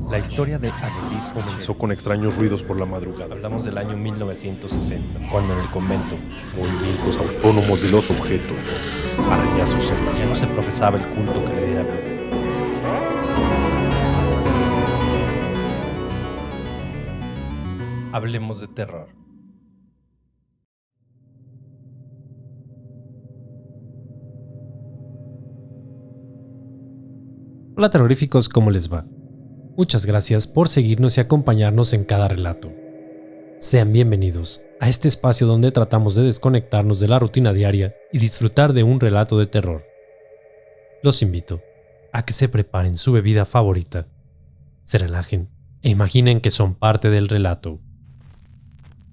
La historia de Adelis comenzó Con extraños ruidos por la madrugada. Hablamos del año 1960, cuando en el convento Movimientos autónomos de los objetos. Arañazos en las ya no se paredes. profesaba el culto que le diera vida. Hablemos de terror. Hola terroríficos, ¿cómo les va? Muchas gracias por seguirnos y acompañarnos en cada relato. Sean bienvenidos a este espacio donde tratamos de desconectarnos de la rutina diaria y disfrutar de un relato de terror. Los invito a que se preparen su bebida favorita, se relajen e imaginen que son parte del relato.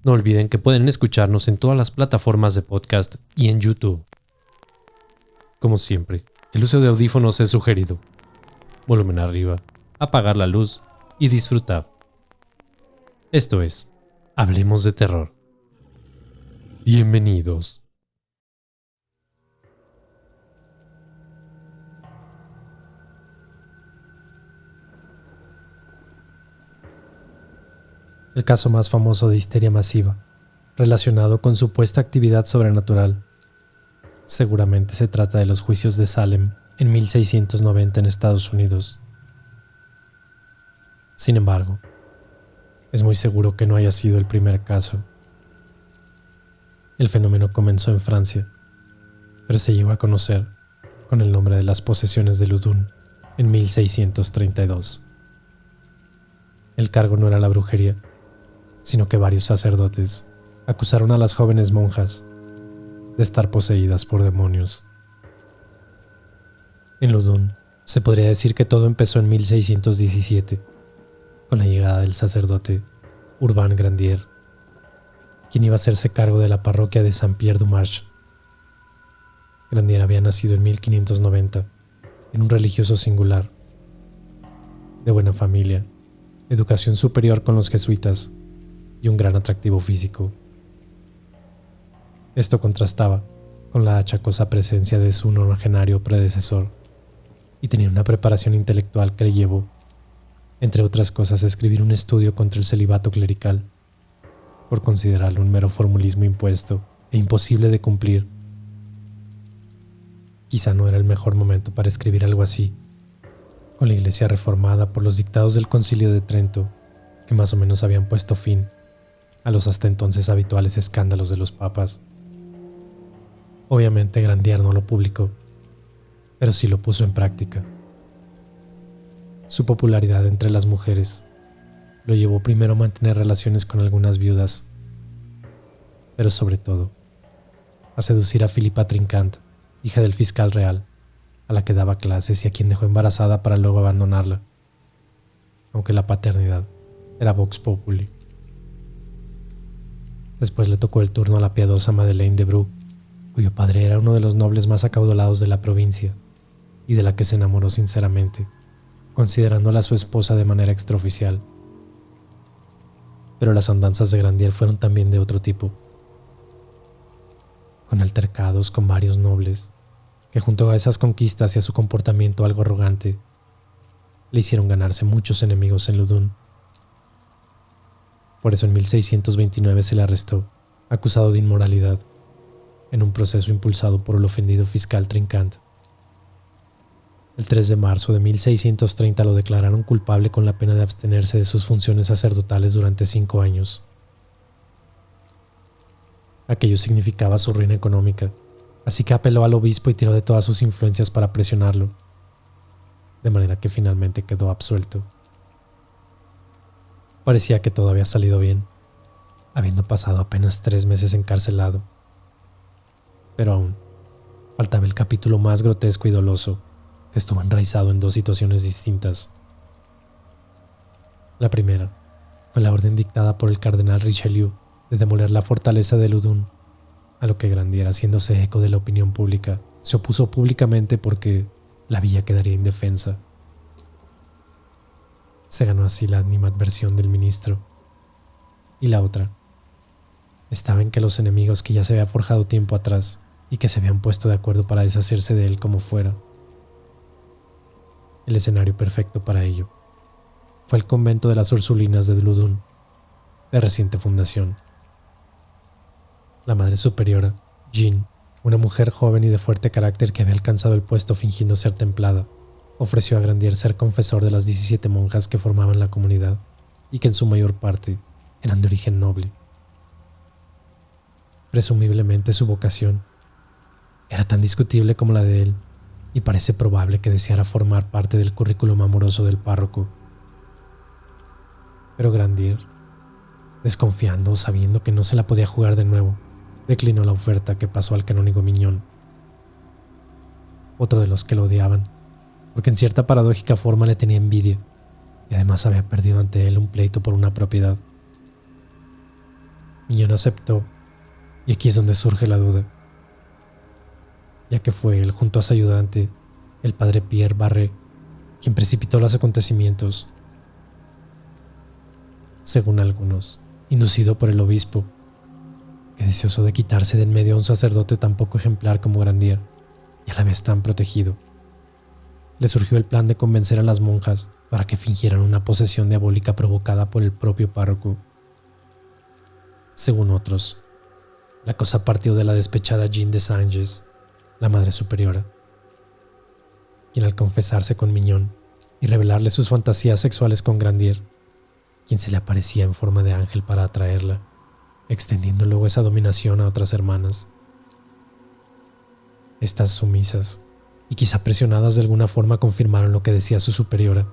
No olviden que pueden escucharnos en todas las plataformas de podcast y en YouTube. Como siempre, el uso de audífonos es sugerido. Volumen arriba, apagar la luz y disfrutar. Esto es, Hablemos de Terror. Bienvenidos. El caso más famoso de histeria masiva, relacionado con supuesta actividad sobrenatural. Seguramente se trata de los juicios de Salem en 1690 en Estados Unidos. Sin embargo, es muy seguro que no haya sido el primer caso. El fenómeno comenzó en Francia, pero se llegó a conocer con el nombre de las posesiones de Loudun en 1632. El cargo no era la brujería, sino que varios sacerdotes acusaron a las jóvenes monjas de estar poseídas por demonios. En Loudun se podría decir que todo empezó en 1617, con la llegada del sacerdote Urbain Grandier, quien iba a hacerse cargo de la parroquia de Saint-Pierre-du-Marche. Grandier había nacido en 1590, en un religioso singular, de buena familia, educación superior con los jesuitas y un gran atractivo físico. Esto contrastaba con la achacosa presencia de su nonagenario predecesor, y tenía una preparación intelectual que le llevó, entre otras cosas, a escribir un estudio contra el celibato clerical, por considerarlo un mero formulismo impuesto e imposible de cumplir. Quizá no era el mejor momento para escribir algo así, con la Iglesia reformada por los dictados del Concilio de Trento, que más o menos habían puesto fin a los hasta entonces habituales escándalos de los papas. Obviamente Grandier no lo publicó, pero sí lo puso en práctica. Su popularidad entre las mujeres lo llevó primero a mantener relaciones con algunas viudas, pero sobre todo a seducir a Philippa Trincant, hija del fiscal real, a la que daba clases y a quien dejó embarazada para luego abandonarla, aunque la paternidad era vox populi. Después le tocó el turno a la piadosa Madeleine de Bru, cuyo padre era uno de los nobles más acaudalados de la provincia y de la que se enamoró sinceramente, considerándola su esposa de manera extraoficial. Pero las andanzas de Grandier fueron también de otro tipo, con altercados con varios nobles, que junto a esas conquistas y a su comportamiento algo arrogante, le hicieron ganarse muchos enemigos en Loudun. Por eso en 1629 se le arrestó, acusado de inmoralidad, en un proceso impulsado por el ofendido fiscal Trincant. El 3 de marzo de 1630 lo declararon culpable con la pena de abstenerse de sus funciones sacerdotales durante 5 años. Aquello significaba su ruina económica, así que apeló al obispo y tiró de todas sus influencias para presionarlo, de manera que finalmente quedó absuelto. Parecía que todo había salido bien, habiendo pasado apenas 3 meses encarcelado. Pero aún faltaba el capítulo más grotesco y doloso, que estuvo enraizado en 2 situaciones distintas. La primera fue la orden dictada por el cardenal Richelieu de demoler la fortaleza de Loudun, a lo que Grandier, haciéndose eco de la opinión pública, se opuso públicamente porque la villa quedaría indefensa. Se ganó así la animadversión del ministro. Y la otra estaba en que los enemigos que ya se había forjado tiempo atrás y que se habían puesto de acuerdo para deshacerse de él como fuera, el escenario perfecto para ello fue el convento de las Ursulinas de Ludun, de reciente fundación. La madre superiora, Jean, una mujer joven y de fuerte carácter que había alcanzado el puesto fingiendo ser templada, ofreció a Grandier ser confesor de las 17 monjas que formaban la comunidad y que en su mayor parte eran de origen noble. Presumiblemente su vocación era tan discutible como la de él y parece probable que deseara formar parte del currículum amoroso del párroco. Pero Grandier, desconfiando o sabiendo que no se la podía jugar de nuevo, declinó la oferta que pasó al canónigo Mignon, otro de los que lo odiaban, porque en cierta paradójica forma le tenía envidia y además había perdido ante él un pleito por una propiedad. Mignon aceptó, y aquí es donde surge la duda, ya que fue él junto a su ayudante, el padre Pierre Barré, quien precipitó los acontecimientos. Según algunos, inducido por el obispo, que deseoso de quitarse de en medio a un sacerdote tan poco ejemplar como Grandier y a la vez tan protegido, le surgió el plan de convencer a las monjas para que fingieran una posesión diabólica provocada por el propio párroco. Según otros, la cosa partió de la despechada Jean de Sanges, la madre superiora, quien al confesarse con Mignon y revelarle sus fantasías sexuales con Grandier, quien se le aparecía en forma de ángel para atraerla, extendiendo luego esa dominación a otras hermanas. Estas sumisas, y quizá presionadas de alguna forma, confirmaron lo que decía su superiora.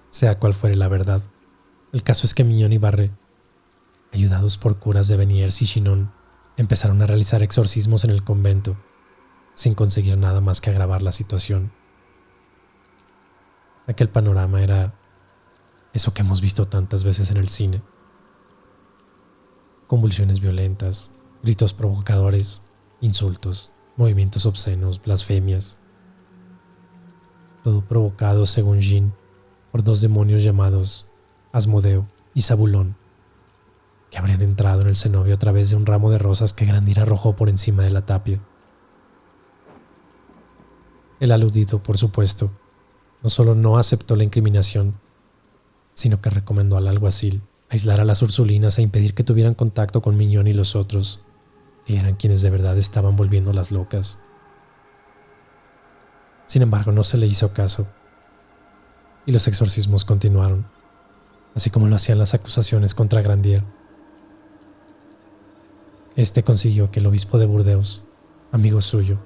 Sea cual fuere la verdad, el caso es que Mignon y Barré, ayudados por curas de Beniers y Chinon, empezaron a realizar exorcismos en el convento, sin conseguir nada más que agravar la situación. Aquel panorama era eso que hemos visto tantas veces en el cine: convulsiones violentas, gritos provocadores, insultos, movimientos obscenos, blasfemias. Todo provocado, según Jean, por dos demonios llamados Asmodeo y Zabulón, que habrían entrado en el cenobio a través de un ramo de rosas que Grandier arrojó por encima de la tapia. El aludido, por supuesto, no solo no aceptó la incriminación, sino que recomendó al alguacil aislar a las Ursulinas e impedir que tuvieran contacto con Mignon y los otros, que eran quienes de verdad estaban volviéndolas locas. Sin embargo, no se le hizo caso, y los exorcismos continuaron, así como lo hacían las acusaciones contra Grandier. Este consiguió que el obispo de Burdeos, amigo suyo,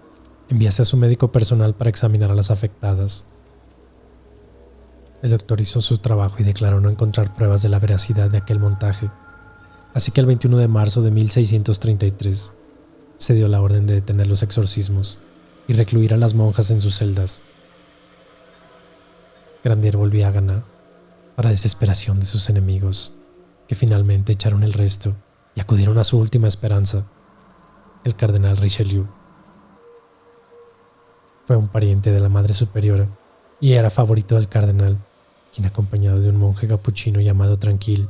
enviase a su médico personal para examinar a las afectadas. El doctor hizo su trabajo y declaró no encontrar pruebas de la veracidad de aquel montaje, así que el 21 de marzo de 1633 se dio la orden de detener los exorcismos y recluir a las monjas en sus celdas. Grandier volvía a ganar, para desesperación de sus enemigos, que finalmente echaron el resto y acudieron a su última esperanza, el cardenal Richelieu. Fue un pariente de la madre superiora y era favorito del cardenal, quien, acompañado de un monje capuchino llamado Tranquil,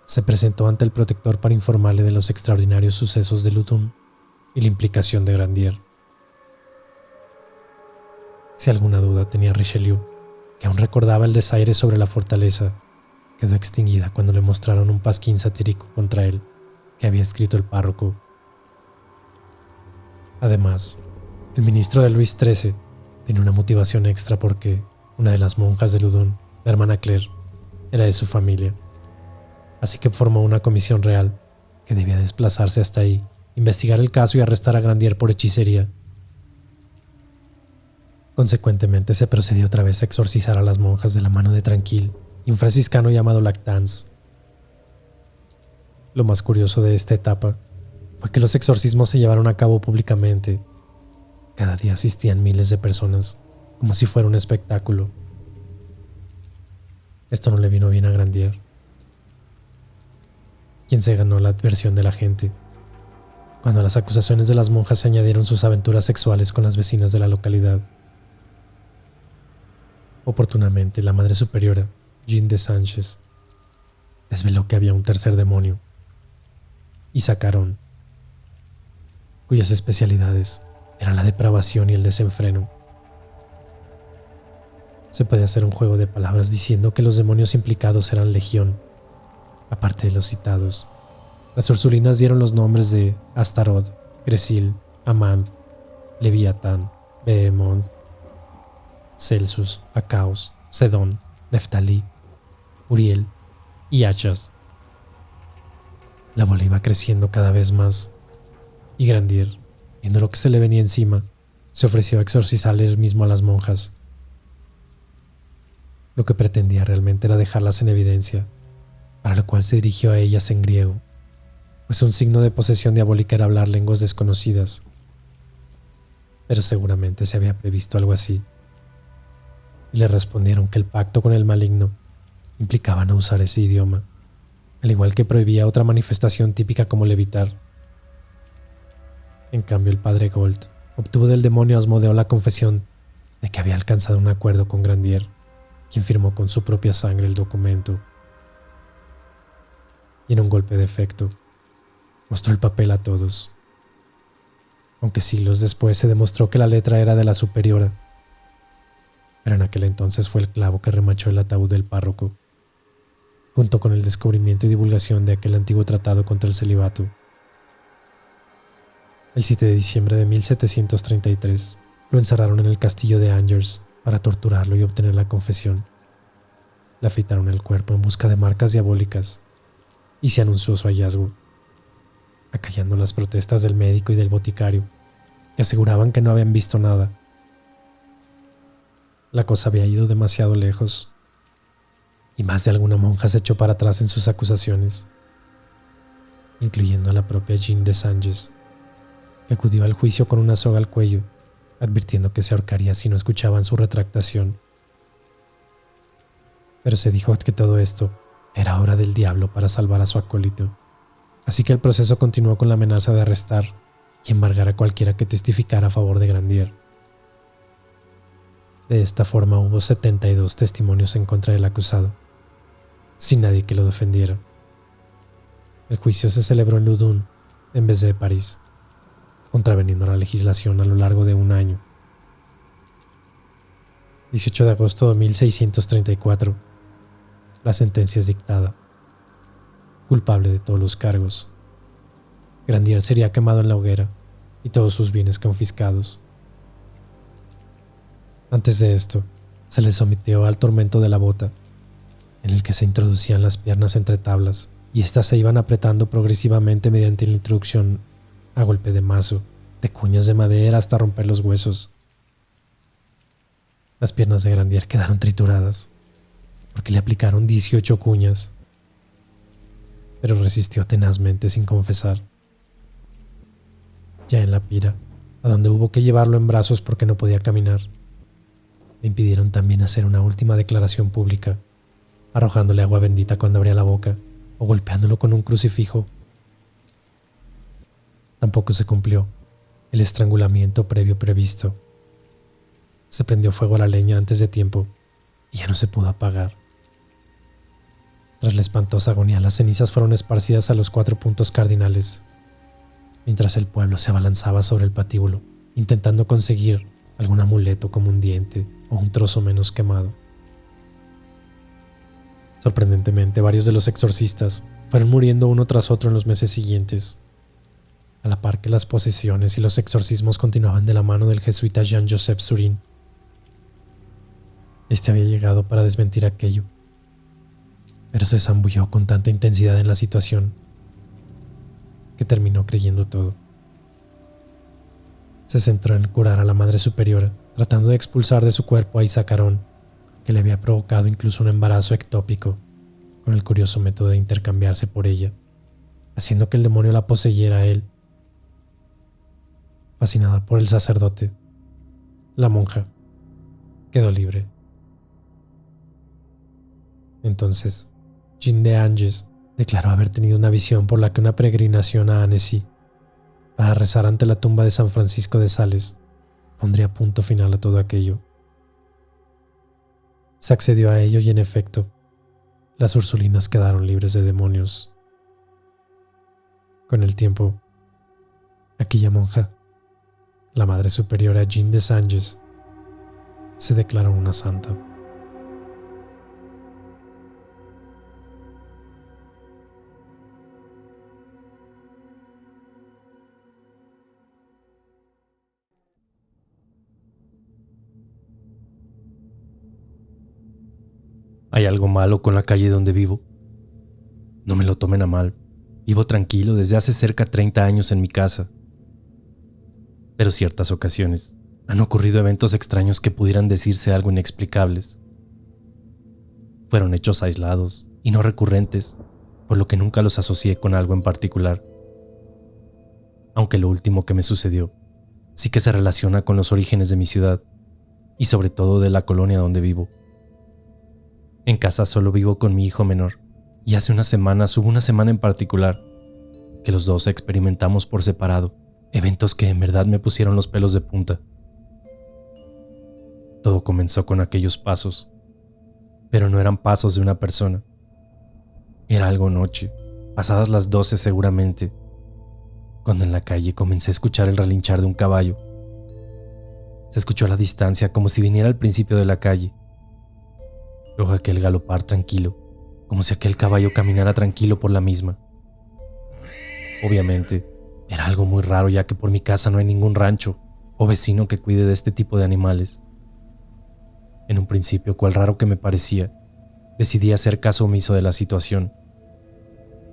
se presentó ante el protector para informarle de los extraordinarios sucesos de Ludun y la implicación de Grandier. Si alguna duda tenía Richelieu, que aún recordaba el desaire sobre la fortaleza, quedó extinguida cuando le mostraron un pasquín satírico contra él que había escrito el párroco. Además, el ministro de Luis XIII tenía una motivación extra porque una de las monjas de Ludun, la hermana Claire, era de su familia, así que formó una comisión real que debía desplazarse hasta ahí, investigar el caso y arrestar a Grandier por hechicería. Consecuentemente, se procedió otra vez a exorcizar a las monjas de la mano de Tranquil y un franciscano llamado Lactance. Lo más curioso de esta etapa fue que los exorcismos se llevaron a cabo públicamente. Cada día asistían miles de personas, como si fuera un espectáculo. Esto no le vino bien a Grandier, quien se ganó la adversión de la gente, cuando a las acusaciones de las monjas se añadieron sus aventuras sexuales con las vecinas de la localidad. Oportunamente, la madre superiora, Jean de Sanches, desveló que había un tercer demonio, Isacarón, cuyas especialidades eran la depravación y el desenfreno. Se puede hacer un juego de palabras diciendo que los demonios implicados eran legión. Aparte de los citados, las Ursulinas dieron los nombres de Astaroth, Gresil, Amand, Leviatán, Behemoth, Celsus, Acaos, Sedón, Neftalí, Uriel y Achas. La bola iba creciendo cada vez más, y Grandier, viendo lo que se le venía encima, se ofreció a exorcizarle él mismo a las monjas. Lo que pretendía realmente era dejarlas en evidencia, para lo cual se dirigió a ellas en griego, pues un signo de posesión diabólica era hablar lenguas desconocidas. Pero seguramente se había previsto algo así, y le respondieron que el pacto con el maligno implicaba no usar ese idioma, al igual que prohibía otra manifestación típica como levitar. En cambio, el padre Gold obtuvo del demonio Asmodeo la confesión de que había alcanzado un acuerdo con Grandier, quien firmó con su propia sangre el documento. Y en un golpe de efecto, mostró el papel a todos. Aunque siglos después se demostró que la letra era de la superiora, pero en aquel entonces fue el clavo que remachó el ataúd del párroco, junto con el descubrimiento y divulgación de aquel antiguo tratado contra el celibato. El 7 de diciembre de 1733 lo encerraron en el castillo de Angers para torturarlo y obtener la confesión. Le afeitaron el cuerpo en busca de marcas diabólicas y se anunció su hallazgo, acallando las protestas del médico y del boticario, que aseguraban que no habían visto nada. La cosa había ido demasiado lejos, y más de alguna monja se echó para atrás en sus acusaciones, incluyendo a la propia Jeanne de Sanges, que acudió al juicio con una soga al cuello, advirtiendo que se ahorcaría si no escuchaban su retractación. Pero se dijo que todo esto era obra del diablo para salvar a su acólito, así que el proceso continuó con la amenaza de arrestar y embargar a cualquiera que testificara a favor de Grandier. De esta forma hubo 72 testimonios en contra del acusado, sin nadie que lo defendiera. El juicio se celebró en Loudun en vez de París, contraveniendo la legislación a lo largo de un año. 18 de agosto de 1634. La sentencia es dictada. Culpable de todos los cargos. Grandier sería quemado en la hoguera y todos sus bienes confiscados. Antes de esto, se le sometió al tormento de la bota, en el que se introducían las piernas entre tablas y éstas se iban apretando progresivamente mediante la introducción a golpe de mazo, de cuñas de madera hasta romper los huesos. Las piernas de Grandier quedaron trituradas, porque le aplicaron 18 cuñas, pero resistió tenazmente sin confesar. Ya en la pira, a donde hubo que llevarlo en brazos porque no podía caminar, le impidieron también hacer una última declaración pública, arrojándole agua bendita cuando abría la boca o golpeándolo con un crucifijo. Tampoco se cumplió el estrangulamiento previo previsto. Se prendió fuego a la leña antes de tiempo y ya no se pudo apagar. Tras la espantosa agonía, las cenizas fueron esparcidas a los 4 puntos cardinales, mientras el pueblo se abalanzaba sobre el patíbulo, intentando conseguir algún amuleto como un diente o un trozo menos quemado. Sorprendentemente, varios de los exorcistas fueron muriendo uno tras otro en los meses siguientes, a la par que las posesiones y los exorcismos continuaban de la mano del jesuita Jean-Joseph Surin. Este había llegado para desmentir aquello, pero se zambulló con tanta intensidad en la situación que terminó creyendo todo. Se centró en curar a la Madre Superiora, tratando de expulsar de su cuerpo a Isacarón, que le había provocado incluso un embarazo ectópico, con el curioso método de intercambiarse por ella, haciendo que el demonio la poseyera a él. Fascinada por el sacerdote, la monja quedó libre. Entonces, Jeanne de Angers declaró haber tenido una visión por la que una peregrinación a Annecy para rezar ante la tumba de San Francisco de Sales pondría punto final a todo aquello. Se accedió a ello y en efecto, las Ursulinas quedaron libres de demonios. Con el tiempo, aquella monja, la Madre Superiora Jeanne de Sanges, se declaró una santa. ¿Hay algo malo con la calle donde vivo? No me lo tomen a mal. Vivo tranquilo desde hace cerca de 30 años en mi casa. Pero ciertas ocasiones han ocurrido eventos extraños que pudieran decirse algo inexplicables. Fueron hechos aislados y no recurrentes, por lo que nunca los asocié con algo en particular. Aunque lo último que me sucedió sí que se relaciona con los orígenes de mi ciudad y sobre todo de la colonia donde vivo. En casa solo vivo con mi hijo menor y hace unas semanas hubo una semana en particular que los dos experimentamos por separado eventos que en verdad me pusieron los pelos de punta. Todo comenzó con aquellos pasos, pero no eran pasos de una persona. Era algo noche, pasadas las 12 seguramente, cuando en la calle comencé a escuchar el relinchar de un caballo. Se escuchó a la distancia como si viniera al principio de la calle. Luego aquel galopar tranquilo, como si aquel caballo caminara tranquilo por la misma. Obviamente, era algo muy raro ya que por mi casa no hay ningún rancho o vecino que cuide de este tipo de animales. En un principio, cual raro que me parecía, decidí hacer caso omiso de la situación.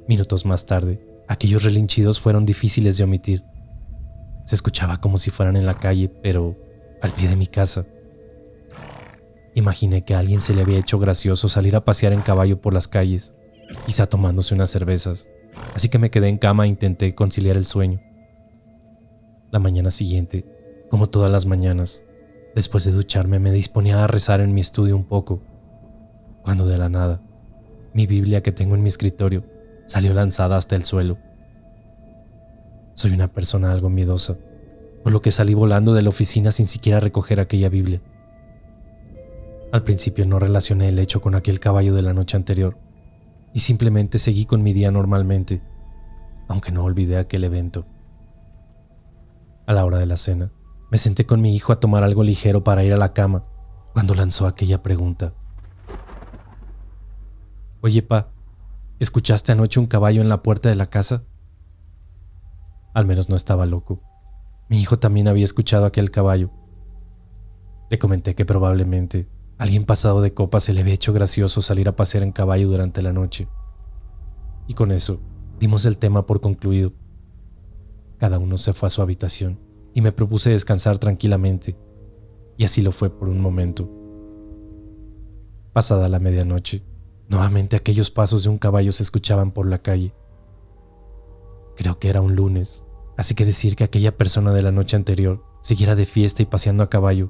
Minutos más tarde, aquellos relinchidos fueron difíciles de omitir. Se escuchaba como si fueran en la calle, pero al pie de mi casa. Imaginé que a alguien se le había hecho gracioso salir a pasear en caballo por las calles, quizá tomándose unas cervezas, así que me quedé en cama e intenté conciliar el sueño. La mañana siguiente, como todas las mañanas, después de ducharme me disponía a rezar en mi estudio un poco, cuando de la nada, mi Biblia que tengo en mi escritorio salió lanzada hasta el suelo. Soy una persona algo miedosa, por lo que salí volando de la oficina sin siquiera recoger aquella Biblia. Al principio no relacioné el hecho con aquel caballo de la noche anterior y simplemente seguí con mi día normalmente, aunque no olvidé aquel evento. A la hora de la cena, me senté con mi hijo a tomar algo ligero para ir a la cama cuando lanzó aquella pregunta. Oye, pa, ¿escuchaste anoche un caballo en la puerta de la casa? Al menos no estaba loco. Mi hijo también había escuchado aquel caballo. Le comenté que probablemente alguien pasado de copa se le había hecho gracioso salir a pasear en caballo durante la noche. Y con eso, dimos el tema por concluido. Cada uno se fue a su habitación y me propuse descansar tranquilamente, y así lo fue por un momento. Pasada la medianoche, nuevamente aquellos pasos de un caballo se escuchaban por la calle. Creo que era un lunes, así que decir que aquella persona de la noche anterior siguiera de fiesta y paseando a caballo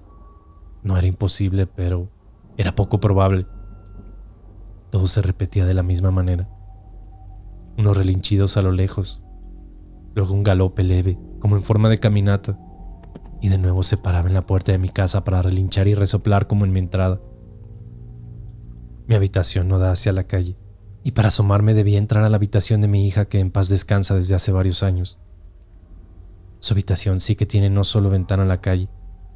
no era imposible, pero era poco probable. Todo se repetía de la misma manera. Unos relinchidos a lo lejos, luego un galope leve, como en forma de caminata, y de nuevo se paraba en la puerta de mi casa para relinchar y resoplar como en mi entrada. Mi habitación no da hacia la calle, y para asomarme debía entrar a la habitación de mi hija que en paz descansa desde hace varios años. Su habitación sí que tiene no solo ventana a la calle,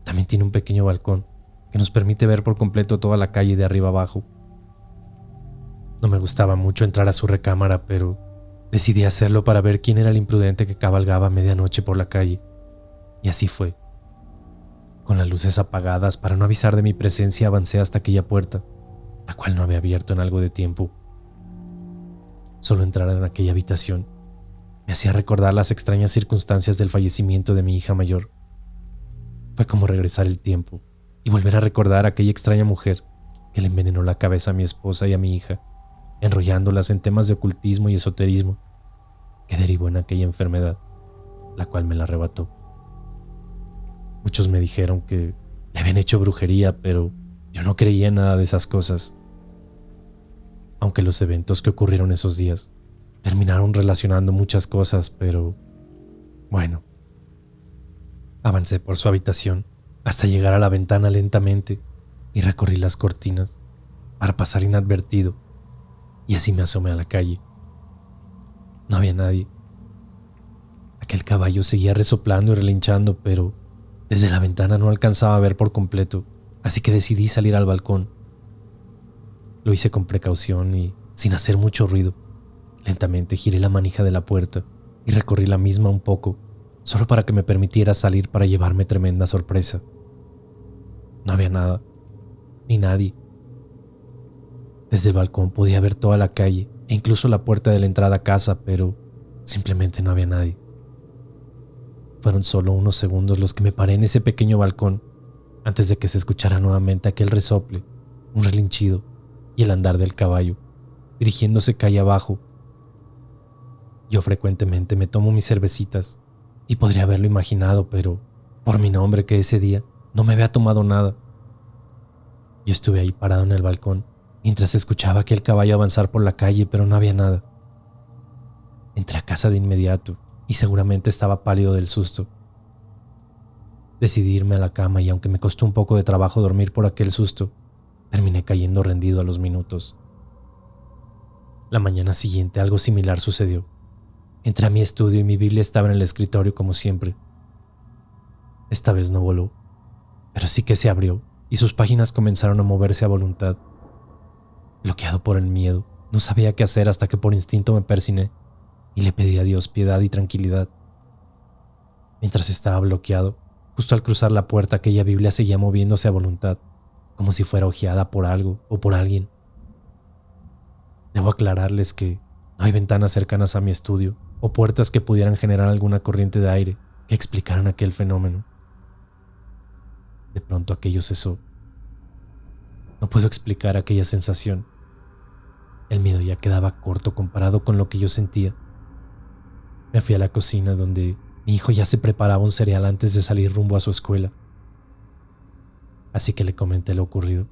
también tiene un pequeño balcón que nos permite ver por completo toda la calle de arriba abajo. No me gustaba mucho entrar a su recámara, pero decidí hacerlo para ver quién era el imprudente que cabalgaba a medianoche por la calle, y así fue. Con las luces apagadas para no avisar de mi presencia avancé hasta aquella puerta, la cual no había abierto en algo de tiempo. Solo entrar en aquella habitación me hacía recordar las extrañas circunstancias del fallecimiento de mi hija mayor. Fue como regresar el tiempo y volver a recordar a aquella extraña mujer que le envenenó la cabeza a mi esposa y a mi hija, enrollándolas en temas de ocultismo y esoterismo, que derivó en aquella enfermedad, la cual me la arrebató. Muchos me dijeron que le habían hecho brujería, pero yo no creía en nada de esas cosas. Aunque los eventos que ocurrieron esos días terminaron relacionando muchas cosas, pero bueno. Avancé por su habitación hasta llegar a la ventana lentamente y recorrí las cortinas para pasar inadvertido, y así me asomé a la calle. No había nadie. Aquel caballo seguía resoplando y relinchando, pero desde la ventana no alcanzaba a ver por completo, así que decidí salir al balcón. Lo hice con precaución y sin hacer mucho ruido. Lentamente giré la manija de la puerta y recorrí la misma un poco, solo para que me permitiera salir para llevarme tremenda sorpresa. No había nada, ni nadie. Desde el balcón podía ver toda la calle e incluso la puerta de la entrada a casa, pero simplemente no había nadie. Fueron solo unos segundos los que me paré en ese pequeño balcón antes de que se escuchara nuevamente aquel resople, un relinchido y el andar del caballo, dirigiéndose calle abajo. Yo frecuentemente me tomo mis cervecitas y podría haberlo imaginado, pero por mi nombre que ese día no me había tomado nada. Yo estuve ahí parado en el balcón mientras escuchaba aquel caballo avanzar por la calle, pero no había nada. Entré a casa de inmediato y seguramente estaba pálido del susto. Decidí irme a la cama y aunque me costó un poco de trabajo dormir por aquel susto, terminé cayendo rendido a los minutos. La mañana siguiente algo similar sucedió. Entré a mi estudio y mi Biblia estaba en el escritorio como siempre. Esta vez no voló, pero sí que se abrió y sus páginas comenzaron a moverse a voluntad. Bloqueado por el miedo, no sabía qué hacer hasta que por instinto me persigné y le pedí a Dios piedad y tranquilidad. Mientras estaba bloqueado, justo al cruzar la puerta, aquella Biblia seguía moviéndose a voluntad, como si fuera hojeada por algo o por alguien. Debo aclararles que no hay ventanas cercanas a mi estudio o puertas que pudieran generar alguna corriente de aire que explicaran aquel fenómeno. De pronto aquello cesó. No puedo explicar aquella sensación. El miedo ya quedaba corto comparado con lo que yo sentía. Me fui a la cocina donde mi hijo ya se preparaba un cereal antes de salir rumbo a su escuela. Así que le comenté lo ocurrido.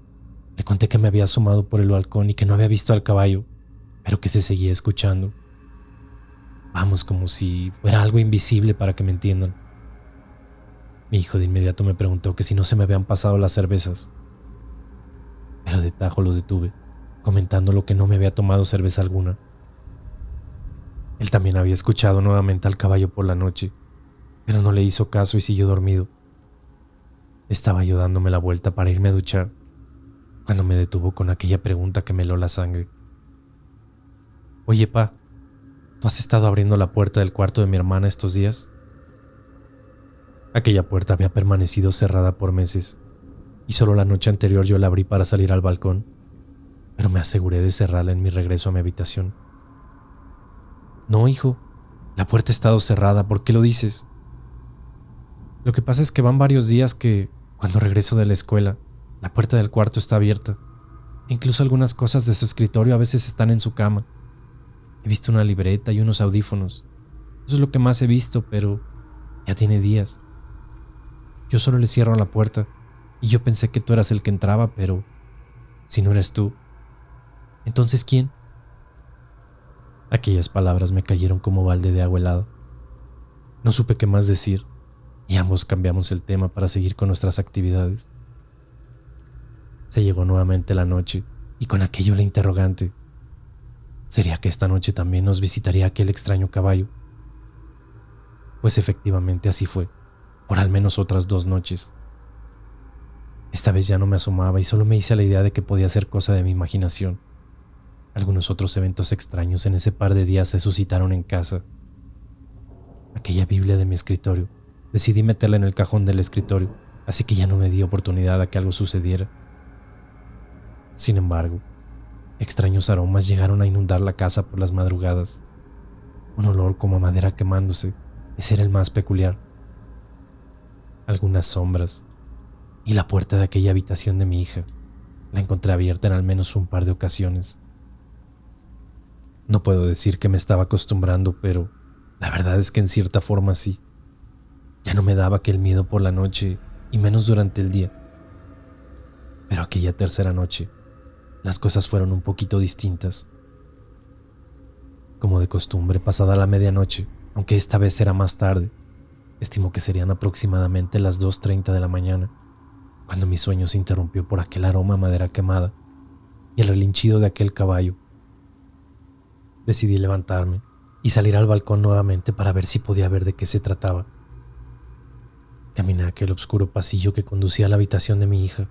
Le conté que me había asomado por el balcón y que no había visto al caballo, pero que se seguía escuchando. Vamos, como si fuera algo invisible para que me entiendan. Mi hijo de inmediato me preguntó que si no se me habían pasado las cervezas. Pero de tajo lo detuve, comentándolo que no me había tomado cerveza alguna. Él también había escuchado nuevamente al caballo por la noche, pero no le hizo caso y siguió dormido. Estaba yo dándome la vuelta para irme a duchar, cuando me detuvo con aquella pregunta que me heló la sangre. Oye, pa, ¿tú has estado abriendo la puerta del cuarto de mi hermana estos días? Aquella puerta había permanecido cerrada por meses, y solo la noche anterior yo la abrí para salir al balcón, pero me aseguré de cerrarla en mi regreso a mi habitación. No, hijo, la puerta ha estado cerrada, ¿por qué lo dices? Lo que pasa es que van varios días que, cuando regreso de la escuela, la puerta del cuarto está abierta. Incluso algunas cosas de su escritorio a veces están en su cama. He visto una libreta y unos audífonos. Eso es lo que más he visto, pero ya tiene días. Yo solo le cierro la puerta y yo pensé que tú eras el que entraba, pero si no eres tú, ¿entonces quién? Aquellas palabras me cayeron como balde de agua helada. No supe qué más decir y ambos cambiamos el tema para seguir con nuestras actividades. Se llegó nuevamente la noche y con aquello la interrogante. ¿Sería que esta noche también nos visitaría aquel extraño caballo? Pues efectivamente así fue, por al menos otras 2 noches. Esta vez ya no me asomaba y solo me hice la idea de que podía ser cosa de mi imaginación. Algunos otros eventos extraños en ese par de días se suscitaron en casa. Aquella Biblia de mi escritorio, decidí meterla en el cajón del escritorio, así que ya no me di oportunidad a que algo sucediera. Sin embargo, extraños aromas llegaron a inundar la casa por las madrugadas. Un olor como a madera quemándose, ese era el más peculiar. Algunas sombras, y la puerta de aquella habitación de mi hija la encontré abierta en al menos un par de ocasiones. No puedo decir que me estaba acostumbrando, pero la verdad es que en cierta forma sí. Ya no me daba aquel miedo por la noche, y menos durante el día. Pero aquella tercera noche, las cosas fueron un poquito distintas. Como de costumbre, pasada la medianoche, aunque esta vez era más tarde, estimo que serían aproximadamente las 2:30 de la mañana, cuando mi sueño se interrumpió por aquel aroma a madera quemada y el relinchido de aquel caballo. Decidí levantarme y salir al balcón nuevamente para ver si podía ver de qué se trataba. Caminé a aquel oscuro pasillo que conducía a la habitación de mi hija.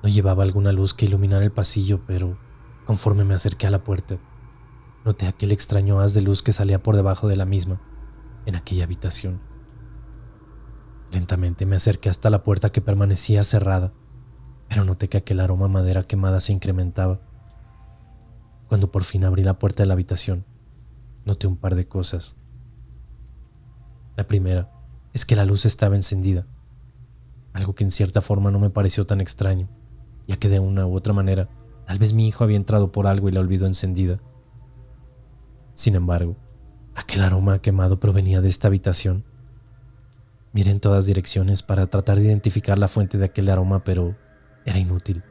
No llevaba alguna luz que iluminara el pasillo, pero conforme me acerqué a la puerta, noté aquel extraño haz de luz que salía por debajo de la misma, en aquella habitación. Lentamente me acerqué hasta la puerta que permanecía cerrada, pero noté que aquel aroma a madera quemada se incrementaba, Cuando por fin abrí la puerta de la habitación, noté un par de cosas. La primera es que la luz estaba encendida, algo que en cierta forma no me pareció tan extraño, ya que de una u otra manera, tal vez mi hijo había entrado por algo y la olvidó encendida. Sin embargo, aquel aroma a quemado provenía de esta habitación. Miré en todas direcciones para tratar de identificar la fuente de aquel aroma, pero era inútil.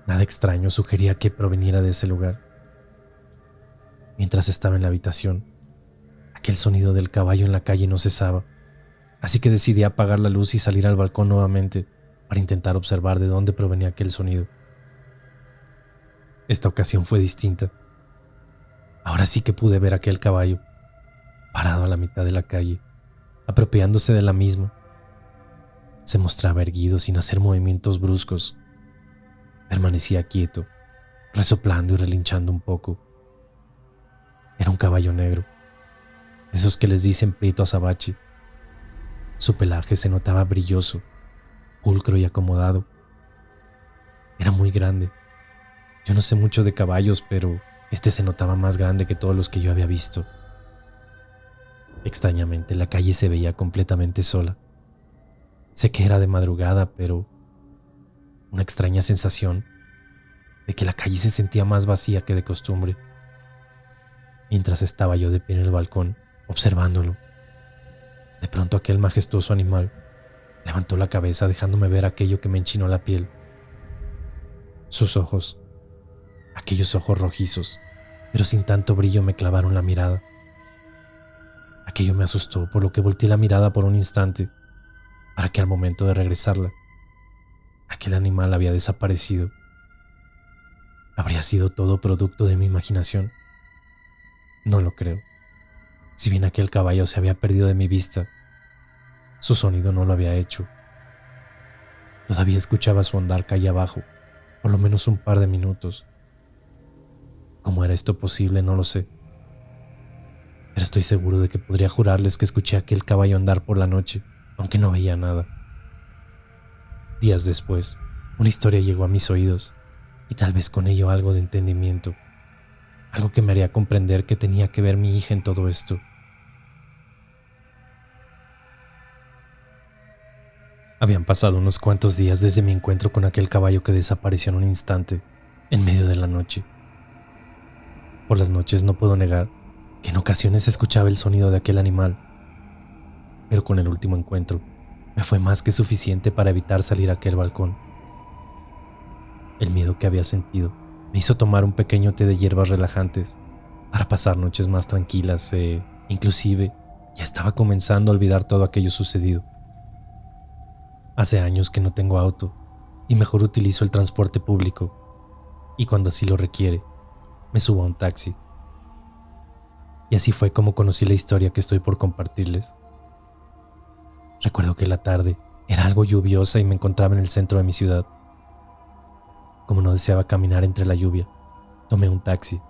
Nada extraño sugería que proveniera de ese lugar. Mientras estaba en la habitación, aquel sonido del caballo en la calle no cesaba, así que decidí apagar la luz y salir al balcón nuevamente para intentar observar de dónde provenía aquel sonido. Esta ocasión fue distinta. Ahora sí que pude ver aquel caballo, parado a la mitad de la calle, apropiándose de la misma. Se mostraba erguido sin hacer movimientos bruscos. Permanecía quieto, resoplando y relinchando un poco. Era un caballo negro, esos que les dicen prieto azabache. Su pelaje se notaba brilloso, pulcro y acomodado. Era muy grande. Yo no sé mucho de caballos, pero este se notaba más grande que todos los que yo había visto. Extrañamente, la calle se veía completamente sola. Sé que era de madrugada, pero una extraña sensación de que la calle se sentía más vacía que de costumbre. Mientras estaba yo de pie en el balcón, observándolo, de pronto aquel majestuoso animal levantó la cabeza dejándome ver aquello que me enchinó la piel. Sus ojos, aquellos ojos rojizos, pero sin tanto brillo, me clavaron la mirada. Aquello me asustó, por lo que volteé la mirada por un instante, para que al momento de regresarla, aquel animal había desaparecido. ¿Habría sido todo producto de mi imaginación? No lo creo. Si bien aquel caballo se había perdido de mi vista, su sonido no lo había hecho. Todavía escuchaba su andar calle abajo, por lo menos un par de minutos. ¿Cómo era esto posible? No lo sé. Pero estoy seguro de que podría jurarles que escuché a aquel caballo andar por la noche, aunque no veía nada. Días después, una historia llegó a mis oídos, y tal vez con ello algo de entendimiento, algo que me haría comprender que tenía que ver mi hija en todo esto. Habían pasado unos cuantos días desde mi encuentro con aquel caballo que desapareció en un instante, en medio de la noche. Por las noches no puedo negar que en ocasiones escuchaba el sonido de aquel animal, pero con el último encuentro me fue más que suficiente para evitar salir a aquel balcón. El miedo que había sentido me hizo tomar un pequeño té de hierbas relajantes para pasar noches más tranquilas inclusive ya estaba comenzando a olvidar todo aquello sucedido. Hace años que no tengo auto y mejor utilizo el transporte público, y cuando así lo requiere, me subo a un taxi. Y así fue como conocí la historia que estoy por compartirles. Recuerdo que la tarde era algo lluviosa y me encontraba en el centro de mi ciudad. Como no deseaba caminar entre la lluvia, tomé un taxi.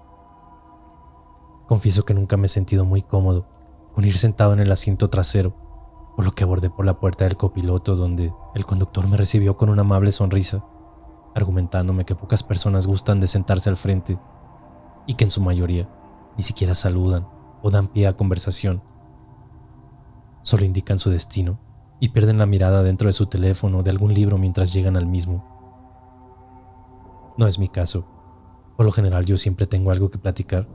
Confieso que nunca me he sentido muy cómodo con ir sentado en el asiento trasero, por lo que abordé por la puerta del copiloto, donde el conductor me recibió con una amable sonrisa, argumentándome que pocas personas gustan de sentarse al frente y que en su mayoría ni siquiera saludan o dan pie a conversación. Solo indican su destino y pierden la mirada dentro de su teléfono o de algún libro mientras llegan al mismo. No es mi caso. Por lo general yo siempre tengo algo que platicar,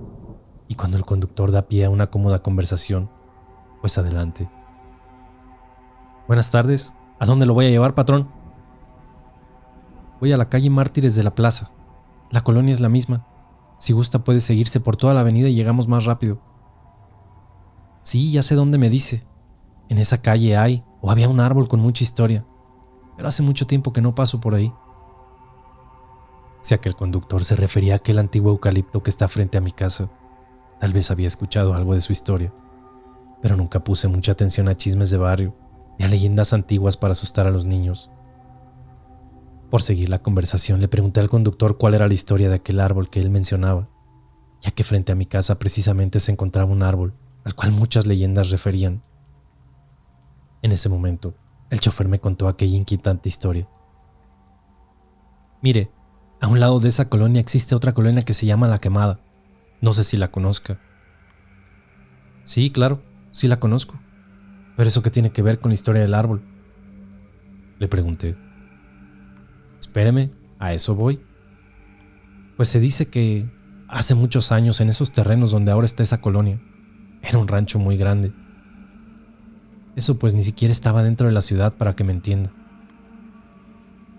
y cuando el conductor da pie a una cómoda conversación, pues adelante. Buenas tardes. ¿A dónde lo voy a llevar, patrón? Voy a la calle Mártires de la Plaza. La colonia es la misma. Si gusta puede seguirse por toda la avenida y llegamos más rápido. Sí, ya sé dónde me dice. En esa calle hay o había un árbol con mucha historia, pero hace mucho tiempo que no paso por ahí. Si aquel conductor se refería a aquel antiguo eucalipto que está frente a mi casa, tal vez había escuchado algo de su historia, pero nunca puse mucha atención a chismes de barrio y a leyendas antiguas para asustar a los niños. Por seguir la conversación le pregunté al conductor cuál era la historia de aquel árbol que él mencionaba, ya que frente a mi casa precisamente se encontraba un árbol al cual muchas leyendas referían. En ese momento, el chofer me contó aquella inquietante historia. Mire, A un lado de esa colonia existe otra colonia que se llama La Quemada. No sé si la conozca. Sí, claro, sí la conozco. ¿Pero eso qué tiene que ver con la historia del árbol?, le pregunté. Espéreme, a eso voy. Pues se dice que hace muchos años, en esos terrenos donde ahora está esa colonia, era un rancho muy grande. Eso pues ni siquiera estaba dentro de la ciudad, para que me entienda.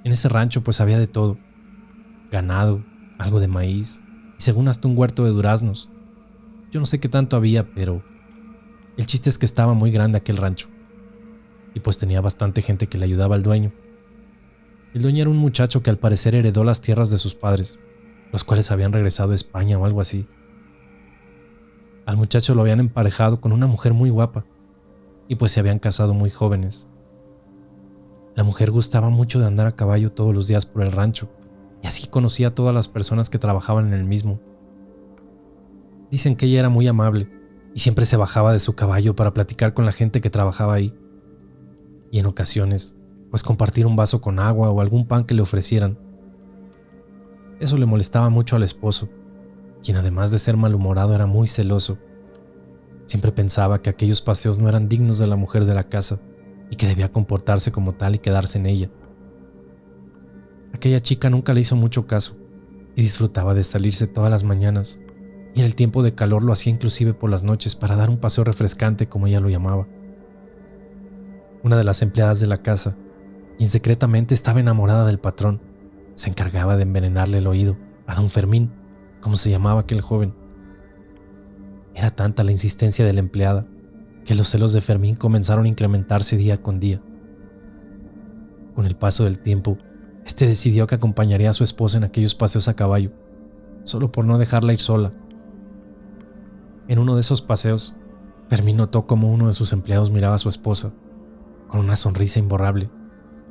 En ese rancho pues había de todo: ganado, algo de maíz y según hasta un huerto de duraznos. Yo no sé qué tanto había, pero el chiste es que estaba muy grande aquel rancho. Y pues tenía bastante gente que le ayudaba al dueño. El dueño era un muchacho que al parecer heredó las tierras de sus padres, los cuales habían regresado a España o algo así. Al muchacho lo habían emparejado con una mujer muy guapa, y pues se habían casado muy jóvenes. La mujer gustaba mucho de andar a caballo todos los días por el rancho, y así conocía a todas las personas que trabajaban en el mismo. Dicen que ella era muy amable, y siempre se bajaba de su caballo para platicar con la gente que trabajaba ahí. Y en ocasiones, pues compartir un vaso con agua o algún pan que le ofrecieran. Eso le molestaba mucho al esposo, quien además de ser malhumorado era muy celoso. Siempre pensaba que aquellos paseos no eran dignos de la mujer de la casa y que debía comportarse como tal y quedarse en ella. Aquella chica nunca le hizo mucho caso y disfrutaba de salirse todas las mañanas, y en el tiempo de calor lo hacía inclusive por las noches para dar un paseo refrescante, como ella lo llamaba. Una de las empleadas de la casa, quien secretamente estaba enamorada del patrón, se encargaba de envenenarle el oído a don Fermín, como se llamaba aquel joven. Era tanta la insistencia de la empleada que los celos de Fermín comenzaron a incrementarse día con día. Con el paso del tiempo, este decidió que acompañaría a su esposa en aquellos paseos a caballo, solo por no dejarla ir sola. En uno de esos paseos, Fermín notó cómo uno de sus empleados miraba a su esposa con una sonrisa imborrable,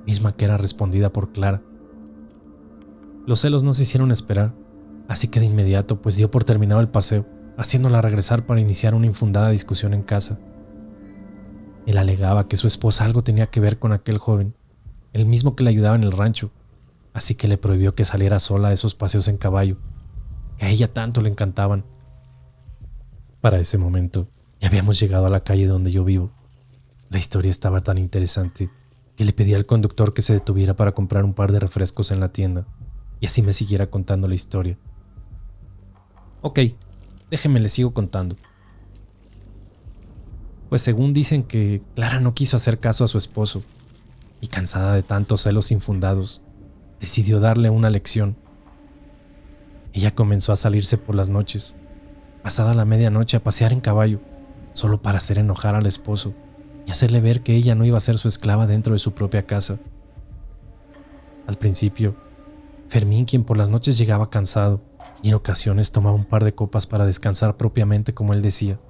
misma que era respondida por Clara. Los celos no se hicieron esperar, así que de inmediato pues dio por terminado el paseo, haciéndola regresar para iniciar una infundada discusión en casa. Él alegaba que su esposa algo tenía que ver con aquel joven, el mismo que le ayudaba en el rancho, así que le prohibió que saliera sola a esos paseos en caballo, que a ella tanto le encantaban. Para ese momento ya habíamos llegado a la calle donde yo vivo. La historia estaba tan interesante que le pedí al conductor que se detuviera para comprar un par de refrescos en la tienda y así me siguiera contando la historia. Ok, déjeme le sigo contando. Pues según dicen que Clara no quiso hacer caso a su esposo y, cansada de tantos celos infundados, decidió darle una lección. Ella comenzó a salirse por las noches, pasada la medianoche, a pasear en caballo, solo para hacer enojar al esposo y hacerle ver que ella no iba a ser su esclava dentro de su propia casa. Al principio, Fermín, quien por las noches llegaba cansado y en ocasiones tomaba un par de copas para descansar propiamente como él decía,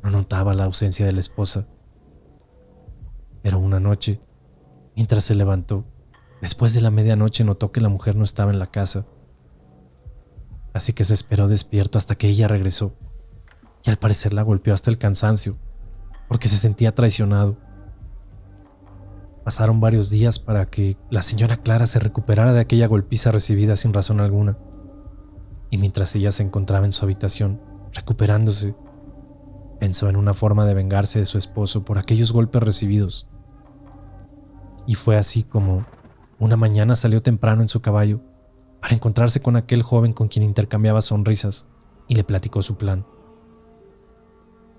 no notaba la ausencia de la esposa. Pero una noche, mientras se levantó, después de la medianoche, notó que la mujer no estaba en la casa. Así que se esperó despierto hasta que ella regresó, y al parecer la golpeó hasta el cansancio, porque se sentía traicionado. Pasaron varios días para que la señora Clara se recuperara de aquella golpiza recibida sin razón alguna, y mientras ella se encontraba en su habitación, recuperándose, pensó en una forma de vengarse de su esposo por aquellos golpes recibidos. Y fue así como una mañana salió temprano en su caballo para encontrarse con aquel joven con quien intercambiaba sonrisas y le platicó su plan.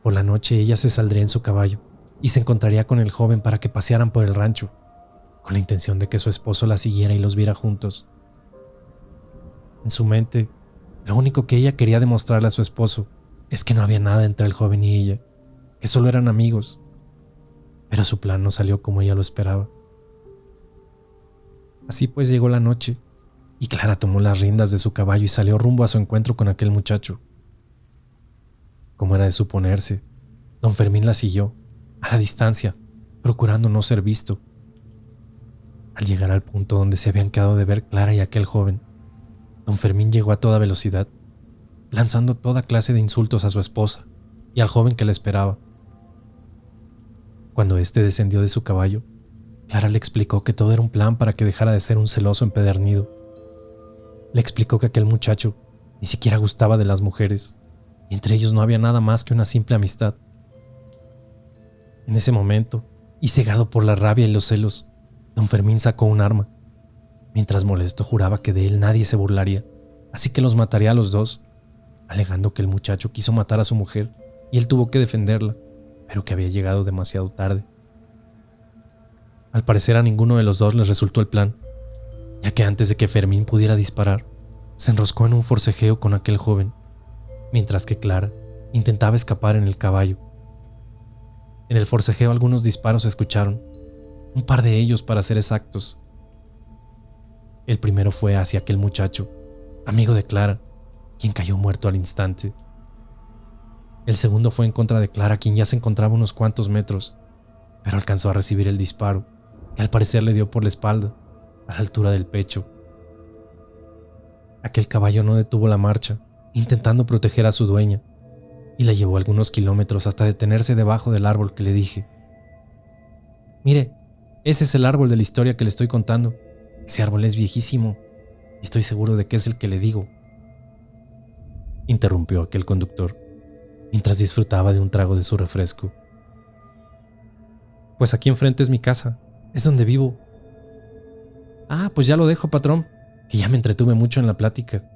Por la noche ella se saldría en su caballo y se encontraría con el joven para que pasearan por el rancho, con la intención de que su esposo la siguiera y los viera juntos. En su mente, lo único que ella quería demostrarle a su esposo es que no había nada entre el joven y ella, que solo eran amigos. Pero su plan no salió como ella lo esperaba. Así pues llegó la noche, y Clara tomó las riendas de su caballo y salió rumbo a su encuentro con aquel muchacho. Como era de suponerse, don Fermín la siguió, a la distancia, procurando no ser visto. Al llegar al punto donde se habían quedado de ver Clara y aquel joven, don Fermín llegó a toda velocidad, lanzando toda clase de insultos a su esposa y al joven que la esperaba. Cuando éste descendió de su caballo, Clara le explicó que todo era un plan para que dejara de ser un celoso empedernido. Le explicó que aquel muchacho ni siquiera gustaba de las mujeres, y entre ellos no había nada más que una simple amistad. En ese momento, y cegado por la rabia y los celos, don Fermín sacó un arma. Mientras molesto juraba que de él nadie se burlaría, así que los mataría a los dos, alegando que el muchacho quiso matar a su mujer y él tuvo que defenderla, pero que había llegado demasiado tarde. Al parecer a ninguno de los dos les resultó el plan, ya que antes de que Fermín pudiera disparar, se enroscó en un forcejeo con aquel joven, mientras que Clara intentaba escapar en el caballo. En el forcejeo algunos disparos se escucharon, un par de ellos para ser exactos. El primero fue hacia aquel muchacho, amigo de Clara, quien cayó muerto al instante. El segundo fue en contra de Clara, quien ya se encontraba a unos cuantos metros, pero alcanzó a recibir el disparo, que al parecer le dio por la espalda, a la altura del pecho. Aquel caballo no detuvo la marcha, intentando proteger a su dueña, y la llevó algunos kilómetros hasta detenerse debajo del árbol que le dije. Mire, ese es el árbol de la historia que le estoy contando. Ese árbol es viejísimo, y estoy seguro de que es el que le digo, interrumpió aquel conductor, mientras disfrutaba de un trago de su refresco. Pues aquí enfrente es mi casa, es donde vivo. Ah, pues ya lo dejo, patrón, que ya me entretuve mucho en la plática.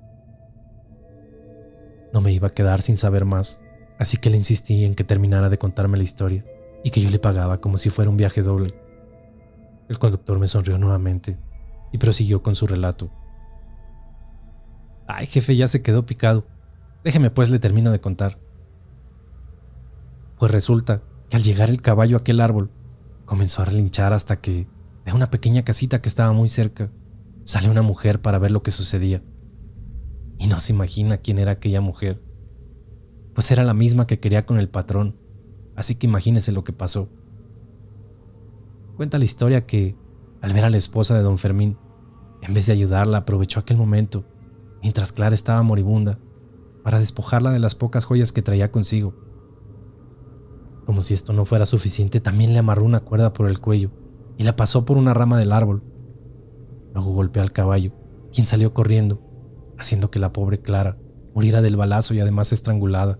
No me iba a quedar sin saber más, así que le insistí en que terminara de contarme la historia y que yo le pagaba como si fuera un viaje doble. El conductor me sonrió nuevamente y prosiguió con su relato. Ay, jefe, ya se quedó picado. Déjeme pues le termino de contar. Pues resulta que al llegar el caballo a aquel árbol, comenzó a relinchar hasta que, de una pequeña casita que estaba muy cerca, salió una mujer para ver lo que sucedía. Y no se imagina quién era aquella mujer, pues era la misma que quería con el patrón, así que imagínese lo que pasó. Cuenta la historia que, al ver a la esposa de don Fermín, en vez de ayudarla, aprovechó aquel momento, mientras Clara estaba moribunda, para despojarla de las pocas joyas que traía consigo. Como si esto no fuera suficiente, también le amarró una cuerda por el cuello y la pasó por una rama del árbol. Luego golpeó al caballo, quien salió corriendo, haciendo que la pobre Clara muriera del balazo y además estrangulada.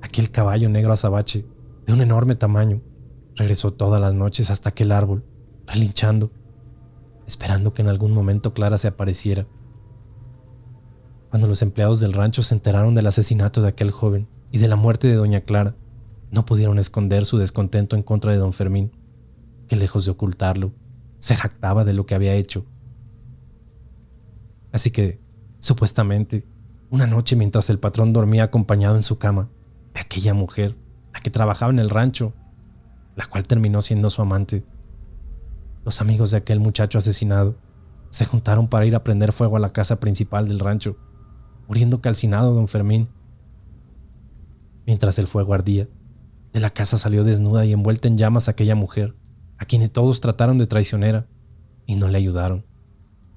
Aquel caballo negro azabache, de un enorme tamaño, regresó todas las noches hasta aquel árbol, relinchando, esperando que en algún momento Clara se apareciera. Cuando los empleados del rancho se enteraron del asesinato de aquel joven y de la muerte de doña Clara, no pudieron esconder su descontento en contra de don Fermín, que lejos de ocultarlo, se jactaba de lo que había hecho. Así que, supuestamente, una noche mientras el patrón dormía acompañado en su cama de aquella mujer, la que trabajaba en el rancho, la cual terminó siendo su amante, los amigos de aquel muchacho asesinado se juntaron para ir a prender fuego a la casa principal del rancho, muriendo calcinado don Fermín. Mientras el fuego ardía, de la casa salió desnuda y envuelta en llamas aquella mujer, a quien todos trataron de traicionera y no le ayudaron,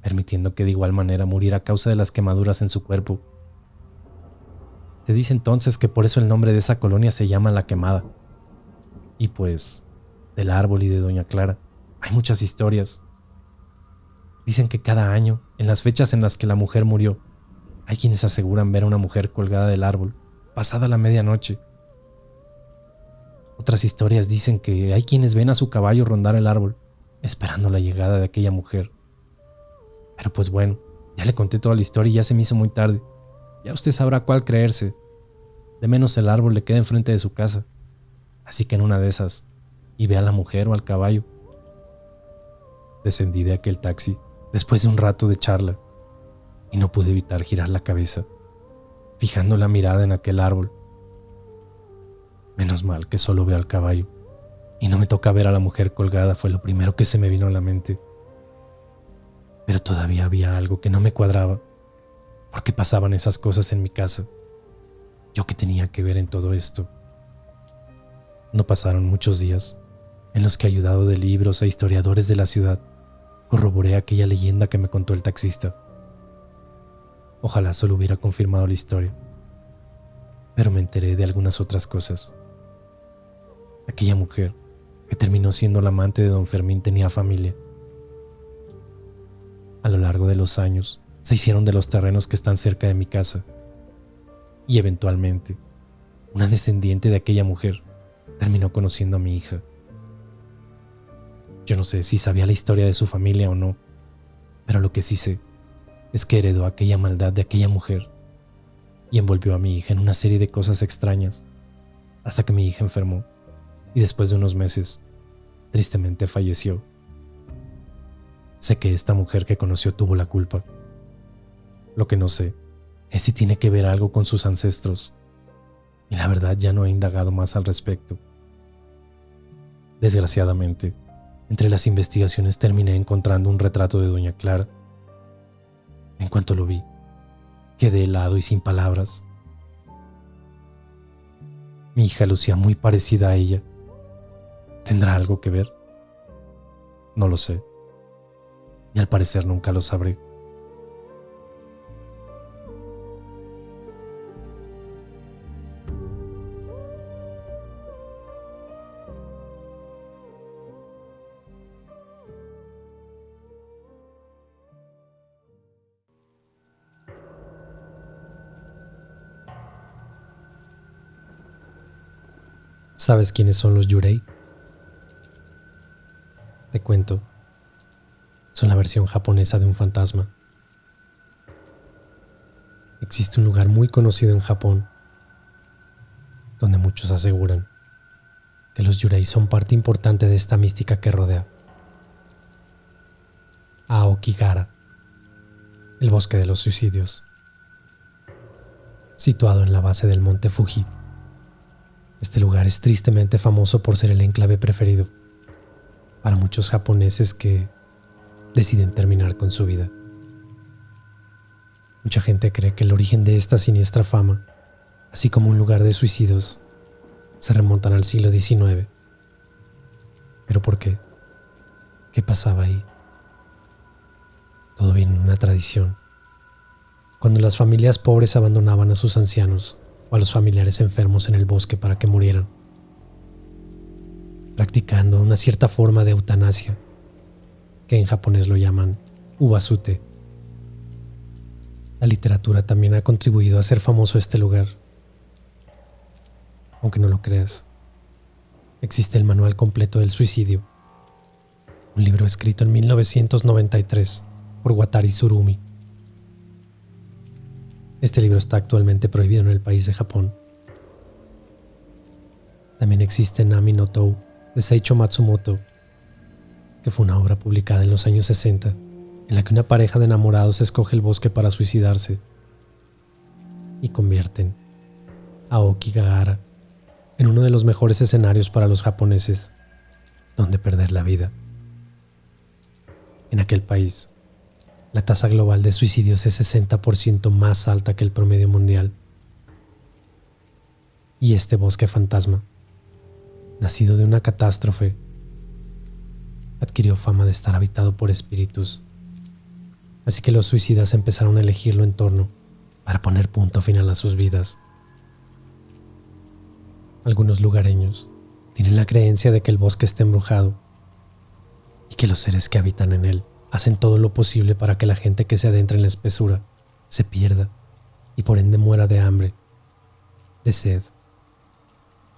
permitiendo que de igual manera muriera a causa de las quemaduras en su cuerpo. Se dice entonces que por eso el nombre de esa colonia se llama La Quemada. Y pues, del árbol y de doña Clara hay muchas historias. Dicen que cada año, en las fechas en las que la mujer murió, hay quienes aseguran ver a una mujer colgada del árbol, pasada la medianoche. Otras historias dicen que hay quienes ven a su caballo rondar el árbol, esperando la llegada de aquella mujer. Pero pues bueno, ya le conté toda la historia y ya se me hizo muy tarde. Ya usted sabrá cuál creerse. De menos el árbol le queda enfrente de su casa. Así que en una de esas, y ve a la mujer o al caballo. Descendí de aquel taxi después de un rato de charla y no pude evitar girar la cabeza, fijando la mirada en aquel árbol. Menos mal que solo veo al caballo y no me toca ver a la mujer colgada, fue lo primero que se me vino a la mente. Pero todavía había algo que no me cuadraba. ¿Por qué pasaban esas cosas en mi casa? ¿Yo qué tenía que ver en todo esto? No pasaron muchos días en los que, ayudado de libros e historiadores de la ciudad, corroboré aquella leyenda que me contó el taxista. Ojalá solo hubiera confirmado la historia, pero me enteré de algunas otras cosas. Aquella mujer, que terminó siendo la amante de don Fermín, tenía familia. A lo largo de los años, se hicieron de los terrenos que están cerca de mi casa. Y eventualmente, una descendiente de aquella mujer terminó conociendo a mi hija. Yo no sé si sabía la historia de su familia o no, pero lo que sí sé es que heredó aquella maldad de aquella mujer y envolvió a mi hija en una serie de cosas extrañas hasta que mi hija enfermó y después de unos meses, tristemente falleció. Sé que esta mujer que conoció tuvo la culpa. Lo que no sé es si tiene que ver algo con sus ancestros, y la verdad ya no he indagado más al respecto. Desgraciadamente, entre las investigaciones terminé encontrando un retrato de Doña Clara. En cuanto lo vi, quedé helado y sin palabras. Mi hija lucía muy parecida a ella. ¿Tendrá algo que ver? No lo sé, y al parecer nunca lo sabré. ¿Sabes quiénes son los Yurei? Te cuento. Son la versión japonesa de un fantasma. Existe un lugar muy conocido en Japón, donde muchos aseguran que los Yurei son parte importante de esta mística que rodea. Aokigahara, el bosque de los suicidios, situado en la base del monte Fuji. Este lugar es tristemente famoso por ser el enclave preferido para muchos japoneses que deciden terminar con su vida. Mucha gente cree que el origen de esta siniestra fama, así como un lugar de suicidios, se remontan al siglo XIX. ¿Pero por qué? ¿Qué pasaba ahí? Todo viene de una tradición. Cuando las familias pobres abandonaban a sus ancianos o a los familiares enfermos en el bosque para que murieran, practicando una cierta forma de eutanasia, que en japonés lo llaman ubasute. La literatura también ha contribuido a hacer famoso este lugar. Aunque no lo creas, existe el Manual Completo del Suicidio, un libro escrito en 1993 por Watari Tsurumi. Este libro está actualmente prohibido en el país de Japón. También existe Nami no Tou de Seicho Matsumoto, que fue una obra publicada en los años 60, en la que una pareja de enamorados escoge el bosque para suicidarse y convierten a Aokigahara en uno de los mejores escenarios para los japoneses donde perder la vida. En aquel país, la tasa global de suicidios es 60% más alta que el promedio mundial. Y este bosque fantasma, nacido de una catástrofe, adquirió fama de estar habitado por espíritus. Así que los suicidas empezaron a elegirlo en torno para poner punto final a sus vidas. Algunos lugareños tienen la creencia de que el bosque está embrujado y que los seres que habitan en él hacen todo lo posible para que la gente que se adentra en la espesura se pierda y por ende muera de hambre, de sed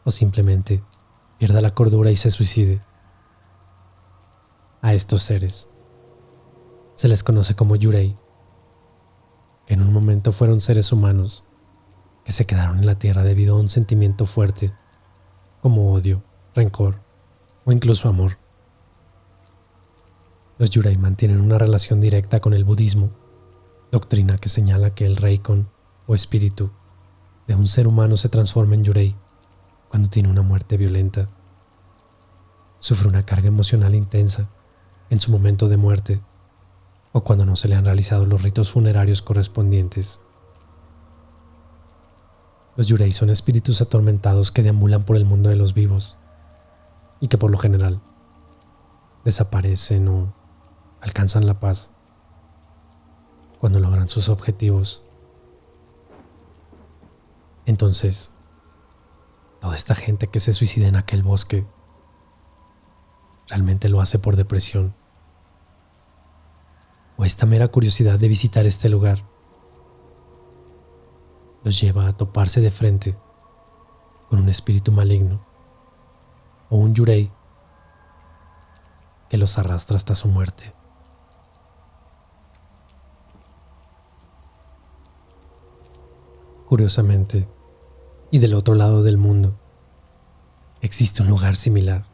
o simplemente pierda la cordura y se suicide. A estos seres se les conoce como Yurei, que en un momento fueron seres humanos que se quedaron en la tierra debido a un sentimiento fuerte como odio, rencor o incluso amor. Los Yurei mantienen una relación directa con el budismo, doctrina que señala que el reikon o espíritu de un ser humano se transforma en Yurei cuando tiene una muerte violenta. Sufre una carga emocional intensa en su momento de muerte o cuando no se le han realizado los ritos funerarios correspondientes. Los Yurei son espíritus atormentados que deambulan por el mundo de los vivos y que por lo general desaparecen o alcanzan la paz cuando logran sus objetivos. Entonces, toda esta gente que se suicida en aquel bosque realmente lo hace por depresión o esta mera curiosidad de visitar este lugar los lleva a toparse de frente con un espíritu maligno o un yurei que los arrastra hasta su muerte. Curiosamente, y del otro lado del mundo, existe un lugar similar.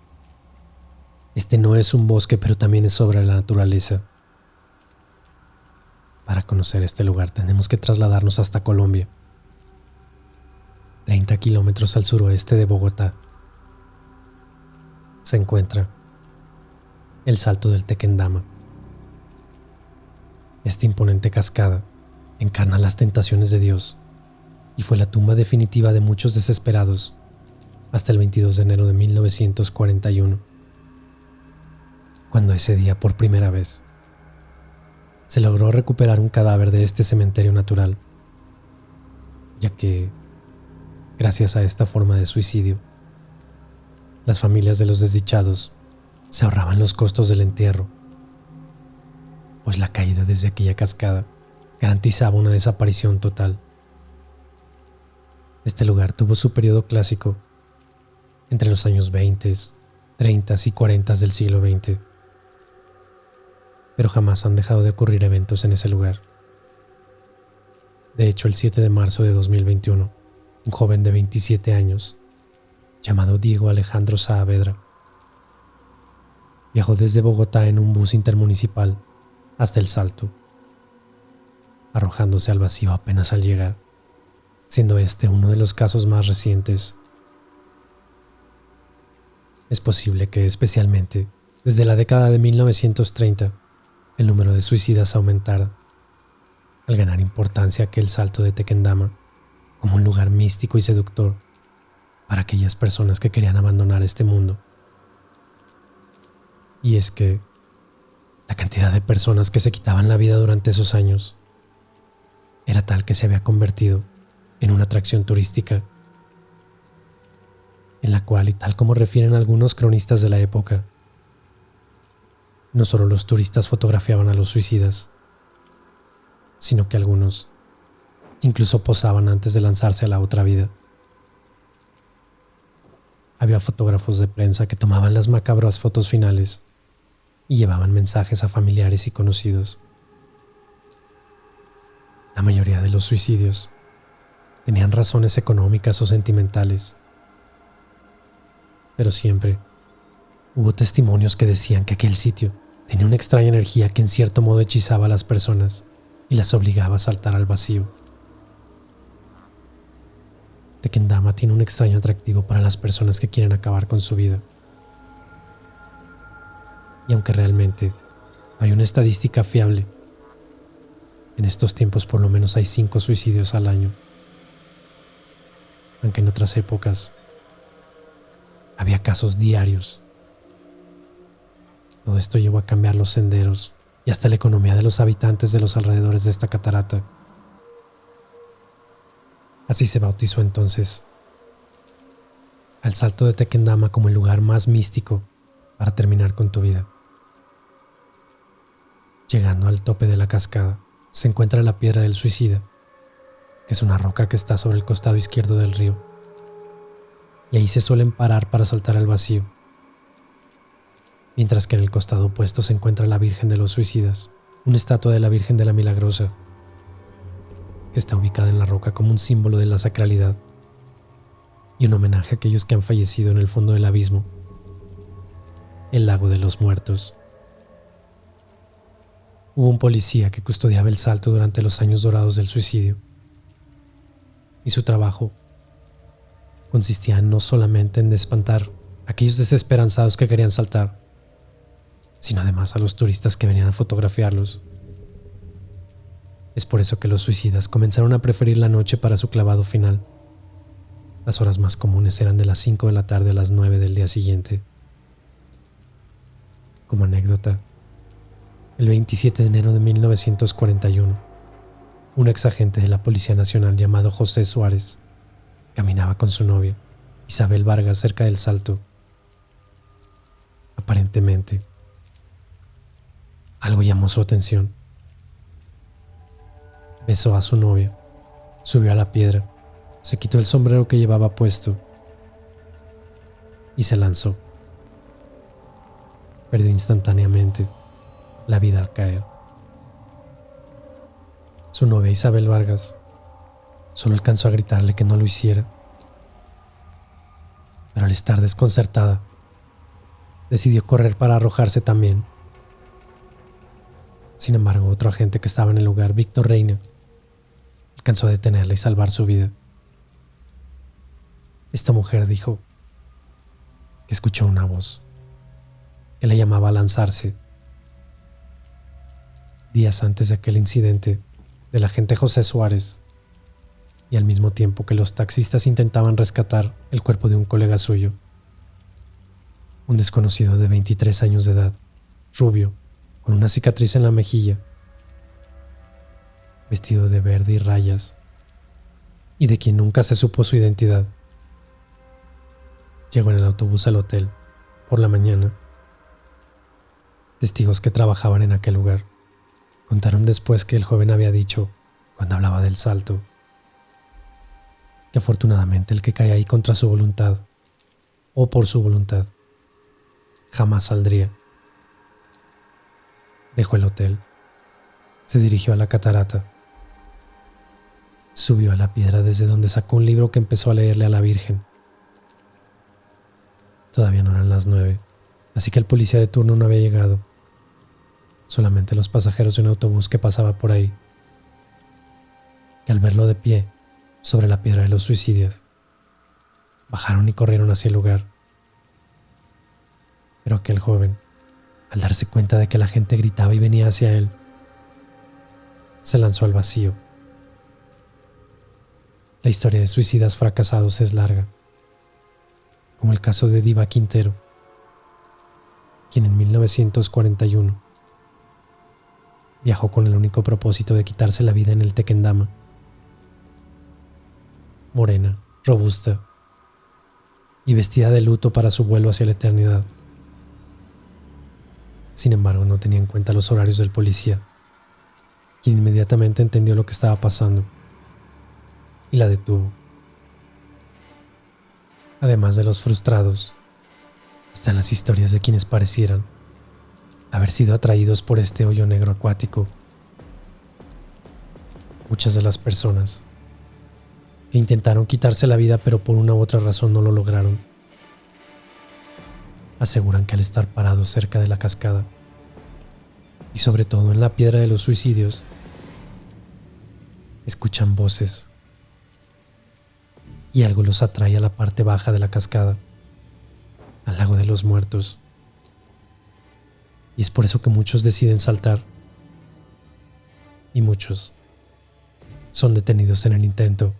Este no es un bosque, pero también es sobre la naturaleza. Para conocer este lugar tenemos que trasladarnos hasta Colombia, 30 kilómetros al suroeste de Bogotá. Se encuentra el Salto del Tequendama. Esta imponente cascada encarna las tentaciones de Dios y fue la tumba definitiva de muchos desesperados hasta el 22 de enero de 1941, cuando ese día por primera vez se logró recuperar un cadáver de este cementerio natural, ya que, gracias a esta forma de suicidio, las familias de los desdichados se ahorraban los costos del entierro, pues la caída desde aquella cascada garantizaba una desaparición total. Este lugar tuvo su periodo clásico entre los años 20, 30 y 40 del siglo XX, pero jamás han dejado de ocurrir eventos en ese lugar. De hecho, el 7 de marzo de 2021, un joven de 27 años, llamado Diego Alejandro Saavedra, viajó desde Bogotá en un bus intermunicipal hasta El Salto, arrojándose al vacío apenas al llegar, siendo este uno de los casos más recientes. Es posible que, especialmente desde la década de 1930, el número de suicidas aumentara, al ganar importancia aquel Salto de Tequendama como un lugar místico y seductor para aquellas personas que querían abandonar este mundo. Y es que la cantidad de personas que se quitaban la vida durante esos años era tal que se había convertido en una atracción turística, en la cual, y tal como refieren algunos cronistas de la época, no solo los turistas fotografiaban a los suicidas, sino que algunos incluso posaban antes de lanzarse a la otra vida. Había fotógrafos de prensa que tomaban las macabras fotos finales y llevaban mensajes a familiares y conocidos. La mayoría de los suicidios tenían razones económicas o sentimentales, pero siempre hubo testimonios que decían que aquel sitio tenía una extraña energía que en cierto modo hechizaba a las personas y las obligaba a saltar al vacío. Tequendama tiene un extraño atractivo para las personas que quieren acabar con su vida. Y aunque realmente hay una estadística fiable, en estos tiempos por lo menos hay 5 suicidios al año, aunque en otras épocas había casos diarios. Todo esto llevó a cambiar los senderos y hasta la economía de los habitantes de los alrededores de esta catarata. Así se bautizó entonces al Salto de Tequendama como el lugar más místico para terminar con tu vida. Llegando al tope de la cascada se encuentra la Piedra del Suicida, que es una roca que está sobre el costado izquierdo del río, y ahí se suelen parar para saltar al vacío, mientras que en el costado opuesto se encuentra la Virgen de los Suicidas, una estatua de la Virgen de la Milagrosa, que está ubicada en la roca como un símbolo de la sacralidad y un homenaje a aquellos que han fallecido en el fondo del abismo, el lago de los muertos. Hubo un policía que custodiaba el Salto durante los años dorados del suicidio, y su trabajo consistía no solamente en espantar a aquellos desesperanzados que querían saltar, sino además a los turistas que venían a fotografiarlos. Es por eso que los suicidas comenzaron a preferir la noche para su clavado final. Las horas más comunes eran de las 5 de la tarde a las 9 del día siguiente. Como anécdota, el 27 de enero de 1941, un exagente de la Policía Nacional llamado José Suárez caminaba con su novia, Isabel Vargas, cerca del Salto. Aparentemente, algo llamó su atención Besó a su novia, subió a la piedra, se quitó el sombrero que llevaba puesto y se lanzó. Perdió instantáneamente la vida al caer. Su novia Isabel Vargas solo alcanzó a gritarle que no lo hiciera, pero al estar desconcertada, decidió correr para arrojarse también. Sin embargo, otro agente que estaba en el lugar, Víctor Reina, alcanzó a detenerla y salvar su vida. Esta mujer dijo que escuchó una voz que le llamaba a lanzarse. Días antes de aquel incidente del agente José Suárez, y al mismo tiempo que los taxistas intentaban rescatar el cuerpo de un colega suyo, un desconocido de 23 años de edad, rubio, con una cicatriz en la mejilla, vestido de verde y rayas, y de quien nunca se supo su identidad, llegó en el autobús al hotel por la mañana. Testigos que trabajaban en aquel lugar contaron después que el joven había dicho, cuando hablaba del salto, que afortunadamente el que cae ahí contra su voluntad, o por su voluntad, jamás saldría. Dejó el hotel, se dirigió a la catarata, subió a la piedra desde donde sacó un libro que empezó a leerle a la Virgen. Todavía no eran las 9, así que el policía de turno no había llegado, solamente los pasajeros de un autobús que pasaba por ahí, que al verlo de pie sobre la piedra de los suicidios, bajaron y corrieron hacia el lugar. Pero aquel joven, al darse cuenta de que la gente gritaba y venía hacia él, se lanzó al vacío. La historia de suicidas fracasados es larga, como el caso de Diva Quintero, quien en 1941 viajó con el único propósito de quitarse la vida en el Tequendama. Morena, robusta y vestida de luto para su vuelo hacia la eternidad. Sin embargo, no tenía en cuenta los horarios del policía, quien inmediatamente entendió lo que estaba pasando y la detuvo. Además de los frustrados, están las historias de quienes parecieran haber sido atraídos por este hoyo negro acuático. Muchas de las personas que intentaron quitarse la vida pero por una u otra razón no lo lograron, aseguran que al estar parados cerca de la cascada y sobre todo en la piedra de los suicidios, escuchan voces y algo los atrae a la parte baja de la cascada, al lago de los muertos. Y es por eso que muchos deciden saltar y muchos son detenidos en el intento.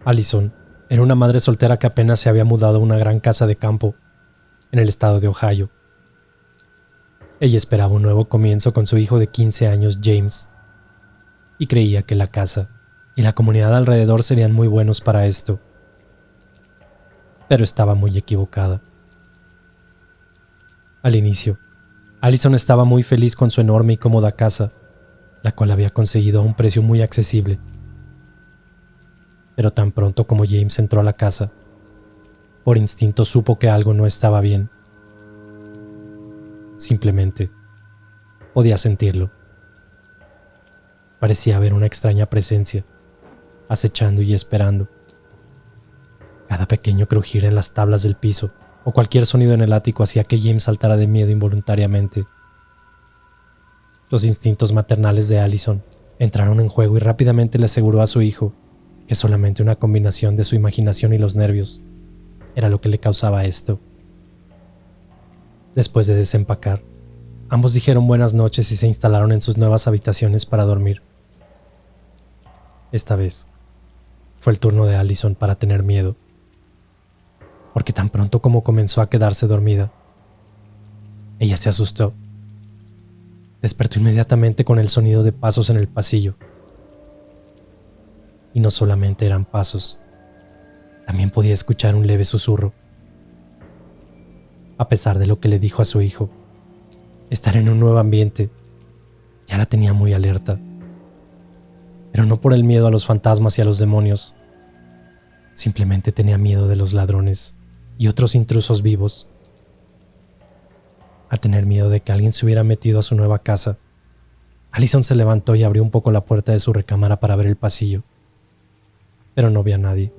Allison era una madre soltera que apenas se había mudado a una gran casa de campo en el estado de Ohio. Ella esperaba un nuevo comienzo con su hijo de 15 años, James, y creía que la casa y la comunidad alrededor serían muy buenos para esto. Pero estaba muy equivocada. Al inicio, Allison estaba muy feliz con su enorme y cómoda casa, la cual había conseguido a un precio muy accesible. Pero tan pronto como James entró a la casa, por instinto supo que algo no estaba bien. Simplemente podía sentirlo. Parecía haber una extraña presencia, acechando y esperando. Cada pequeño crujir en las tablas del piso o cualquier sonido en el ático hacía que James saltara de miedo involuntariamente. Los instintos maternales de Allison entraron en juego y rápidamente le aseguró a su hijo que solamente una combinación de su imaginación y los nervios era lo que le causaba esto. Después de desempacar, ambos dijeron buenas noches y se instalaron en sus nuevas habitaciones para dormir. Esta vez, fue el turno de Allison para tener miedo, porque tan pronto como comenzó a quedarse dormida, ella se asustó. Despertó inmediatamente con el sonido de pasos en el pasillo. Y no solamente eran pasos, también podía escuchar un leve susurro. A pesar de lo que le dijo a su hijo, estar en un nuevo ambiente ya la tenía muy alerta. Pero no por el miedo a los fantasmas y a los demonios. Simplemente tenía miedo de los ladrones y otros intrusos vivos. Al tener miedo de que alguien se hubiera metido a su nueva casa, Allison se levantó y abrió un poco la puerta de su recámara para ver el pasillo. Pero no vio a nadie.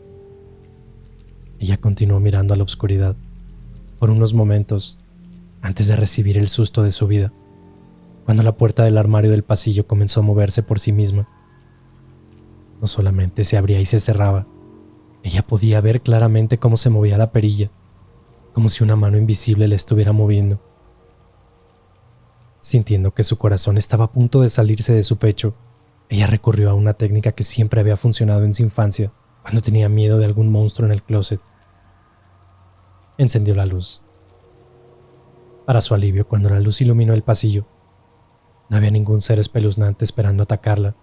Ella continuó mirando a la oscuridad por unos momentos antes de recibir el susto de su vida, cuando la puerta del armario del pasillo comenzó a moverse por sí misma. No solamente se abría y se cerraba, ella podía ver claramente cómo se movía la perilla, como si una mano invisible le estuviera moviendo. Sintiendo que su corazón estaba a punto de salirse de su pecho, ella recurrió a una técnica que siempre había funcionado en su infancia, cuando tenía miedo de algún monstruo en el closet. Encendió la luz. Para su alivio, cuando la luz iluminó el pasillo, no había ningún ser espeluznante esperando atacarla.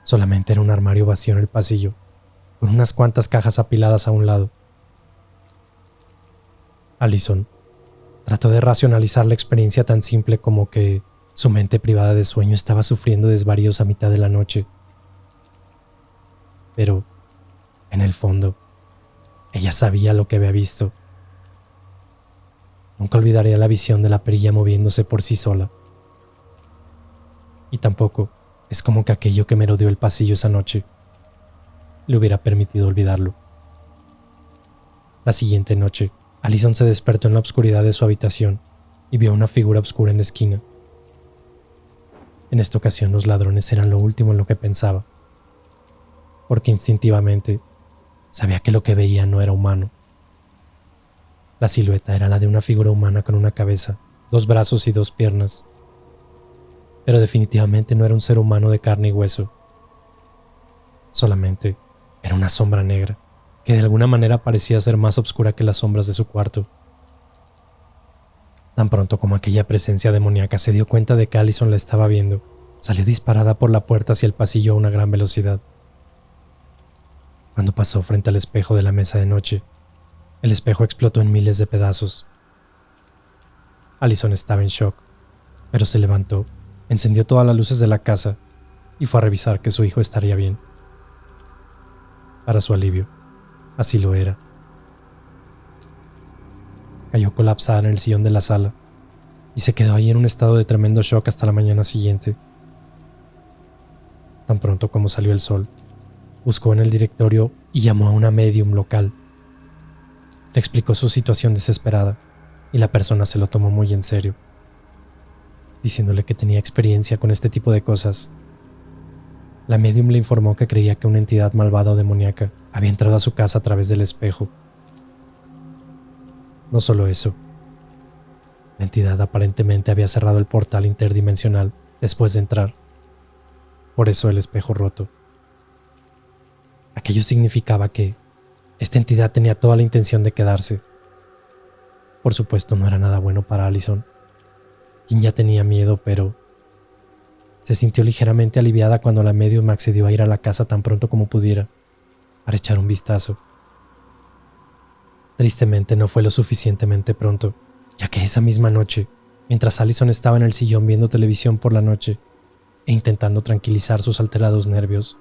Solamente era un armario vacío en el pasillo, con unas cuantas cajas apiladas a un lado. Allison trató de racionalizar la experiencia tan simple como que su mente privada de sueño estaba sufriendo desvaríos a mitad de la noche. Pero, en el fondo, ella sabía lo que había visto. Nunca olvidaría la visión de la perilla moviéndose por sí sola. Y tampoco es como que aquello que merodeó el pasillo esa noche le hubiera permitido olvidarlo. La siguiente noche, Allison se despertó en la oscuridad de su habitación y vio una figura oscura en la esquina. En esta ocasión los ladrones eran lo último en lo que pensaba, porque instintivamente sabía que lo que veía no era humano. La silueta era la de una figura humana con una cabeza, 2 brazos y 2 piernas, pero definitivamente no era un ser humano de carne y hueso. Solamente era una sombra negra, que de alguna manera parecía ser más oscura que las sombras de su cuarto. Tan pronto como aquella presencia demoníaca se dio cuenta de que Allison la estaba viendo, salió disparada por la puerta hacia el pasillo a una gran velocidad. Cuando pasó frente al espejo de la mesa de noche, el espejo explotó en miles de pedazos. Allison estaba en shock, pero se levantó, encendió todas las luces de la casa y fue a revisar que su hijo estaría bien. Para su alivio, así lo era. Cayó colapsada en el sillón de la sala y se quedó ahí en un estado de tremendo shock hasta la mañana siguiente. Tan pronto como salió el sol, buscó en el directorio y llamó a una medium local. Le explicó su situación desesperada y la persona se lo tomó muy en serio, diciéndole que tenía experiencia con este tipo de cosas. La medium le informó que creía que una entidad malvada o demoníaca había entrado a su casa a través del espejo. No solo eso, la entidad aparentemente había cerrado el portal interdimensional después de entrar. Por eso el espejo roto. Aquello significaba que esta entidad tenía toda la intención de quedarse. Por supuesto, no era nada bueno para Allison, quien ya tenía miedo, pero se sintió ligeramente aliviada cuando la medium accedió a ir a la casa tan pronto como pudiera, para echar un vistazo. Tristemente no fue lo suficientemente pronto, ya que esa misma noche, mientras Allison estaba en el sillón viendo televisión por la noche e intentando tranquilizar sus alterados nervios,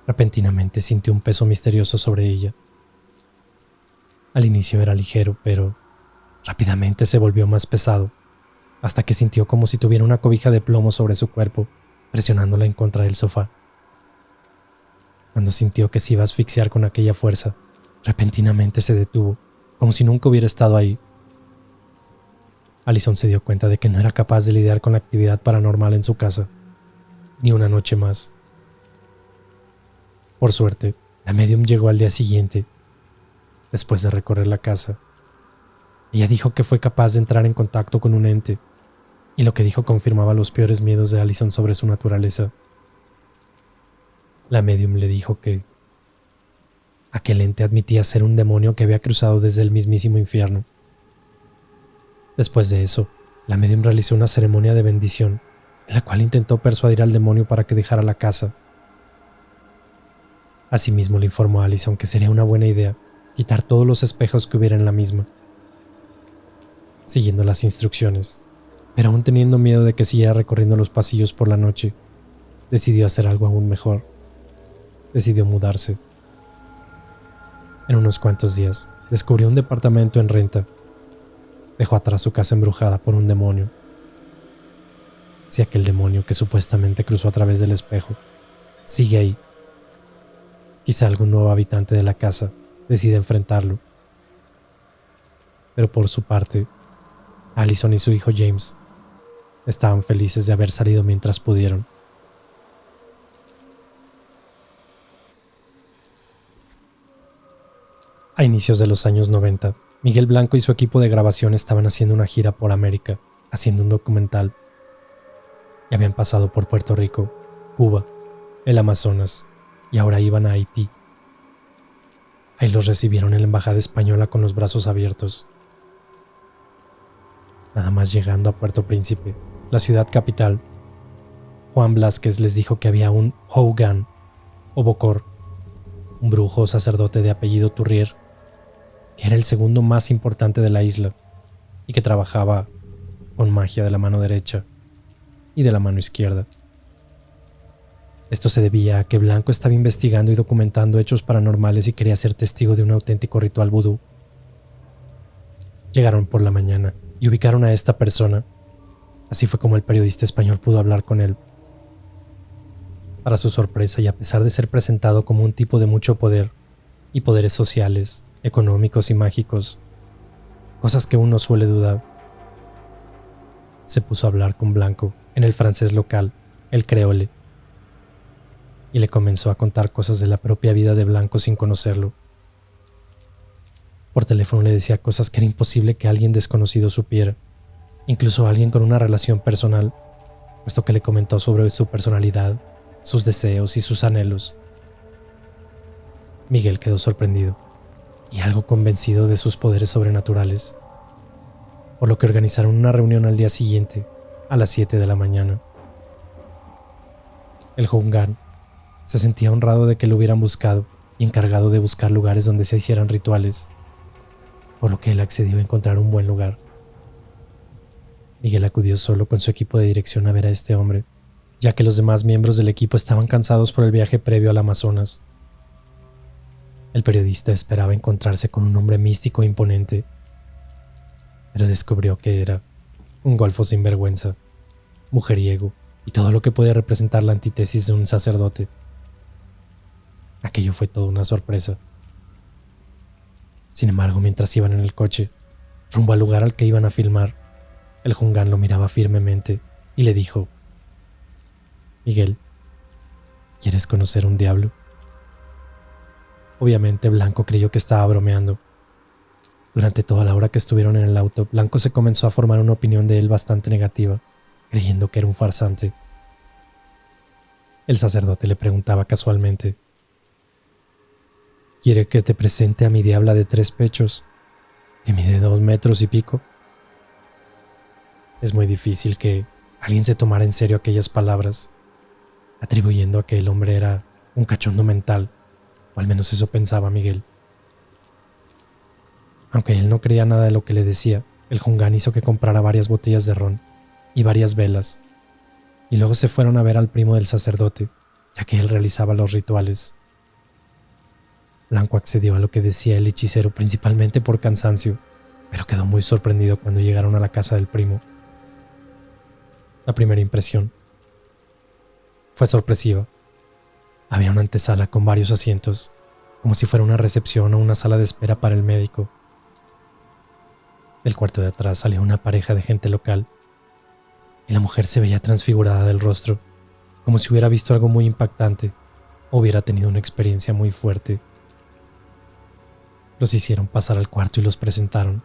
repentinamente sintió un peso misterioso sobre ella. Al inicio era ligero, pero rápidamente se volvió más pesado, hasta que sintió como si tuviera una cobija de plomo sobre su cuerpo, presionándola en contra del sofá. Cuando sintió que se iba a asfixiar con aquella fuerza, repentinamente se detuvo, como si nunca hubiera estado ahí. Allison se dio cuenta de que no era capaz de lidiar con la actividad paranormal en su casa, ni una noche más. Por suerte, la medium llegó al día siguiente, después de recorrer la casa. Ella dijo que fue capaz de entrar en contacto con un ente, y lo que dijo confirmaba los peores miedos de Allison sobre su naturaleza. La medium le dijo que aquel ente admitía ser un demonio que había cruzado desde el mismísimo infierno. Después de eso, la medium realizó una ceremonia de bendición, en la cual intentó persuadir al demonio para que dejara la casa, Asimismo le informó a Allison que sería una buena idea quitar todos los espejos que hubiera en la misma. Siguiendo las instrucciones, pero aún teniendo miedo de que siguiera recorriendo los pasillos por la noche, decidió hacer algo aún mejor. Decidió mudarse. En unos cuantos días, descubrió un departamento en renta. Dejó atrás su casa embrujada por un demonio. Si aquel demonio que supuestamente cruzó a través del espejo sigue ahí, quizá algún nuevo habitante de la casa decida enfrentarlo. Pero por su parte, Allison y su hijo James estaban felices de haber salido mientras pudieron. A inicios de los años 90, Miguel Blanco y su equipo de grabación estaban haciendo una gira por América, haciendo un documental. Y habían pasado por Puerto Rico, Cuba, el Amazonas, y ahora iban a Haití. Ahí los recibieron en la embajada española con los brazos abiertos. Nada más llegando a Puerto Príncipe, la ciudad capital, Juan Blázquez les dijo que había un Houngan, o Bokor, un brujo o sacerdote de apellido Turrier, que era el segundo más importante de la isla y que trabajaba con magia de la mano derecha y de la mano izquierda. Esto se debía a que Blanco estaba investigando y documentando hechos paranormales y quería ser testigo de un auténtico ritual vudú. Llegaron por la mañana y ubicaron a esta persona. Así fue como el periodista español pudo hablar con él. Para su sorpresa, y a pesar de ser presentado como un tipo de mucho poder y poderes sociales, económicos y mágicos, cosas que uno suele dudar, se puso a hablar con Blanco en el francés local, el creole, y le comenzó a contar cosas de la propia vida de Blanco sin conocerlo. Por teléfono le decía cosas que era imposible que alguien desconocido supiera, incluso alguien con una relación personal, puesto que le comentó sobre su personalidad, sus deseos y sus anhelos. Miguel quedó sorprendido y algo convencido de sus poderes sobrenaturales, por lo que organizaron una reunión al día siguiente, a las 7 de la mañana. El Houngan se sentía honrado de que lo hubieran buscado y encargado de buscar lugares donde se hicieran rituales, por lo que él accedió a encontrar un buen lugar. Miguel acudió solo con su equipo de dirección a ver a este hombre, ya que los demás miembros del equipo estaban cansados por el viaje previo al Amazonas. El periodista esperaba encontrarse con un hombre místico e imponente, pero descubrió que era un golfo sinvergüenza, mujeriego y todo lo que puede representar la antítesis de un sacerdote. Aquello fue toda una sorpresa. Sin embargo, mientras iban en el coche, rumbo al lugar al que iban a filmar, el Houngan lo miraba firmemente y le dijo: «Miguel, ¿quieres conocer un diablo?». Obviamente Blanco creyó que estaba bromeando. Durante toda la hora que estuvieron en el auto, Blanco se comenzó a formar una opinión de él bastante negativa, creyendo que era un farsante. El sacerdote le preguntaba casualmente: «¿Quiere que te presente a mi diabla de 3 pechos, que mide 2 metros y pico?». Es muy difícil que alguien se tomara en serio aquellas palabras, atribuyendo a que el hombre era un cachondo mental, o al menos eso pensaba Miguel. Aunque él no creía nada de lo que le decía, el Houngan hizo que comprara varias botellas de ron y varias velas, y luego se fueron a ver al primo del sacerdote, ya que él realizaba los rituales. Blanco accedió a lo que decía el hechicero principalmente por cansancio, pero quedó muy sorprendido cuando llegaron a la casa del primo. La primera impresión fue sorpresiva. Había una antesala con varios asientos, como si fuera una recepción o una sala de espera para el médico. Del cuarto de atrás salió una pareja de gente local, y la mujer se veía transfigurada del rostro, como si hubiera visto algo muy impactante o hubiera tenido una experiencia muy fuerte. Los hicieron pasar al cuarto y los presentaron.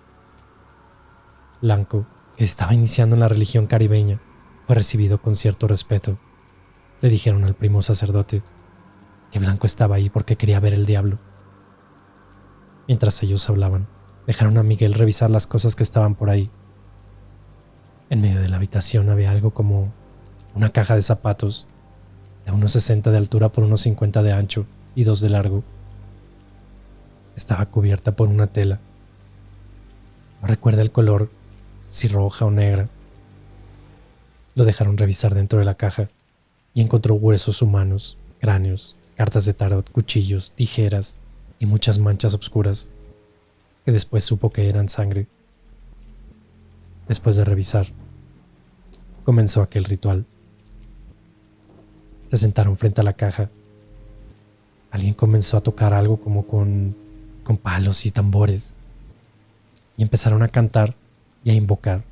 Blanco, que estaba iniciando en la religión caribeña, fue recibido con cierto respeto. Le dijeron al primo sacerdote que Blanco estaba ahí porque quería ver el diablo. Mientras ellos hablaban, dejaron a Miguel revisar las cosas que estaban por ahí. En medio de la habitación había algo como una caja de zapatos, de unos 60 de altura por unos 50 de ancho, y 2 de largo. Estaba cubierta por una tela. No recuerda el color, si roja o negra. Lo dejaron revisar dentro de la caja y encontró huesos humanos, cráneos, cartas de tarot, cuchillos, tijeras y muchas manchas oscuras que después supo que eran sangre. Después de revisar, comenzó aquel ritual. Se sentaron frente a la caja. Alguien comenzó a tocar algo como con palos y tambores y empezaron a cantar y a invocar.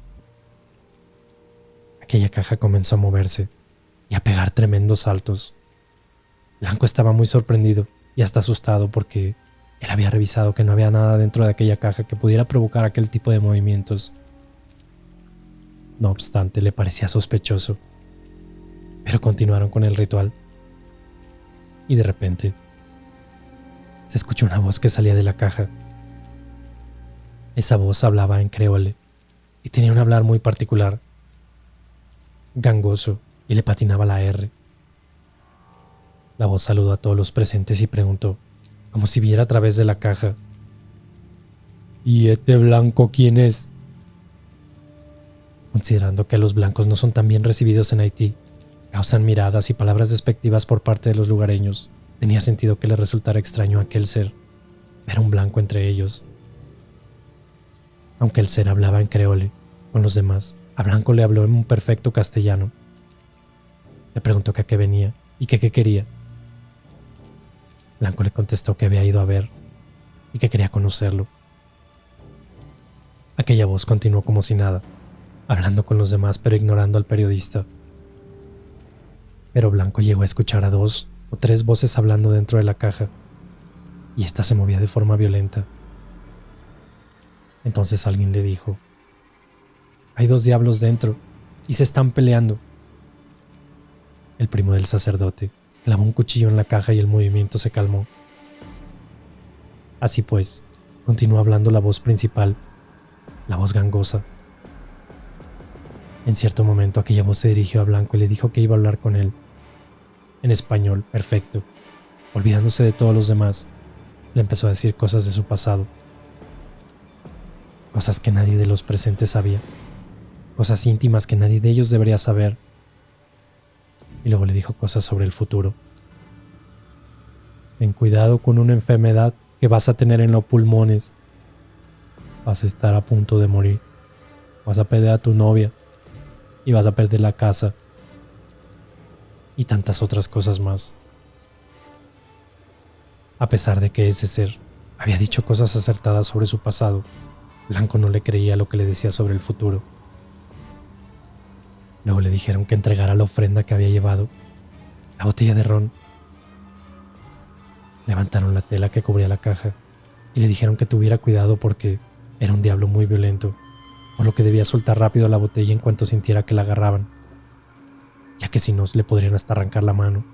Aquella caja comenzó a moverse y a pegar tremendos saltos. Blanco estaba muy sorprendido y hasta asustado porque él había revisado que no había nada dentro de aquella caja que pudiera provocar aquel tipo de movimientos. No obstante, le parecía sospechoso, pero continuaron con el ritual. Y de repente, se escuchó una voz que salía de la caja. Esa voz hablaba en creole y tenía un hablar muy particular, gangoso, y le patinaba la R. La voz saludó a todos los presentes y preguntó, como si viera a través de la caja: ¿Y este blanco quién es? Considerando que los blancos no son tan bien recibidos en Haití, causan miradas y palabras despectivas por parte de los lugareños, tenía sentido que le resultara extraño a aquel ser ver un blanco entre ellos. Aunque el ser hablaba en creole con los demás, a Blanco le habló en un perfecto castellano. Le preguntó que a qué venía y que qué quería. Blanco le contestó que había ido a ver y que quería conocerlo. Aquella voz continuó como si nada, hablando con los demás pero ignorando al periodista. Pero Blanco llegó a escuchar a 2 o 3 voces hablando dentro de la caja, y ésta se movía de forma violenta. Entonces alguien le dijo: «Hay 2 diablos dentro y se están peleando». El primo del sacerdote clavó un cuchillo en la caja y el movimiento se calmó. Así pues, continuó hablando la voz principal, la voz gangosa. En cierto momento aquella voz se dirigió a Blanco y le dijo que iba a hablar con él. En español, perfecto. Olvidándose de todos los demás, le empezó a decir cosas de su pasado. Cosas que nadie de los presentes sabía. Cosas íntimas que nadie de ellos debería saber. Y luego le dijo cosas sobre el futuro. Ten cuidado con una enfermedad que vas a tener en los pulmones. Vas a estar a punto de morir. Vas a perder a tu novia. Y vas a perder la casa. Y tantas otras cosas más. A pesar de que ese ser había dicho cosas acertadas sobre su pasado, Blanco no le creía lo que le decía sobre el futuro. Luego le dijeron que entregara la ofrenda que había llevado, la botella de ron. Levantaron la tela que cubría la caja y le dijeron que tuviera cuidado porque era un diablo muy violento, por lo que debía soltar rápido la botella en cuanto sintiera que la agarraban, ya que si no le podrían hasta arrancar la mano.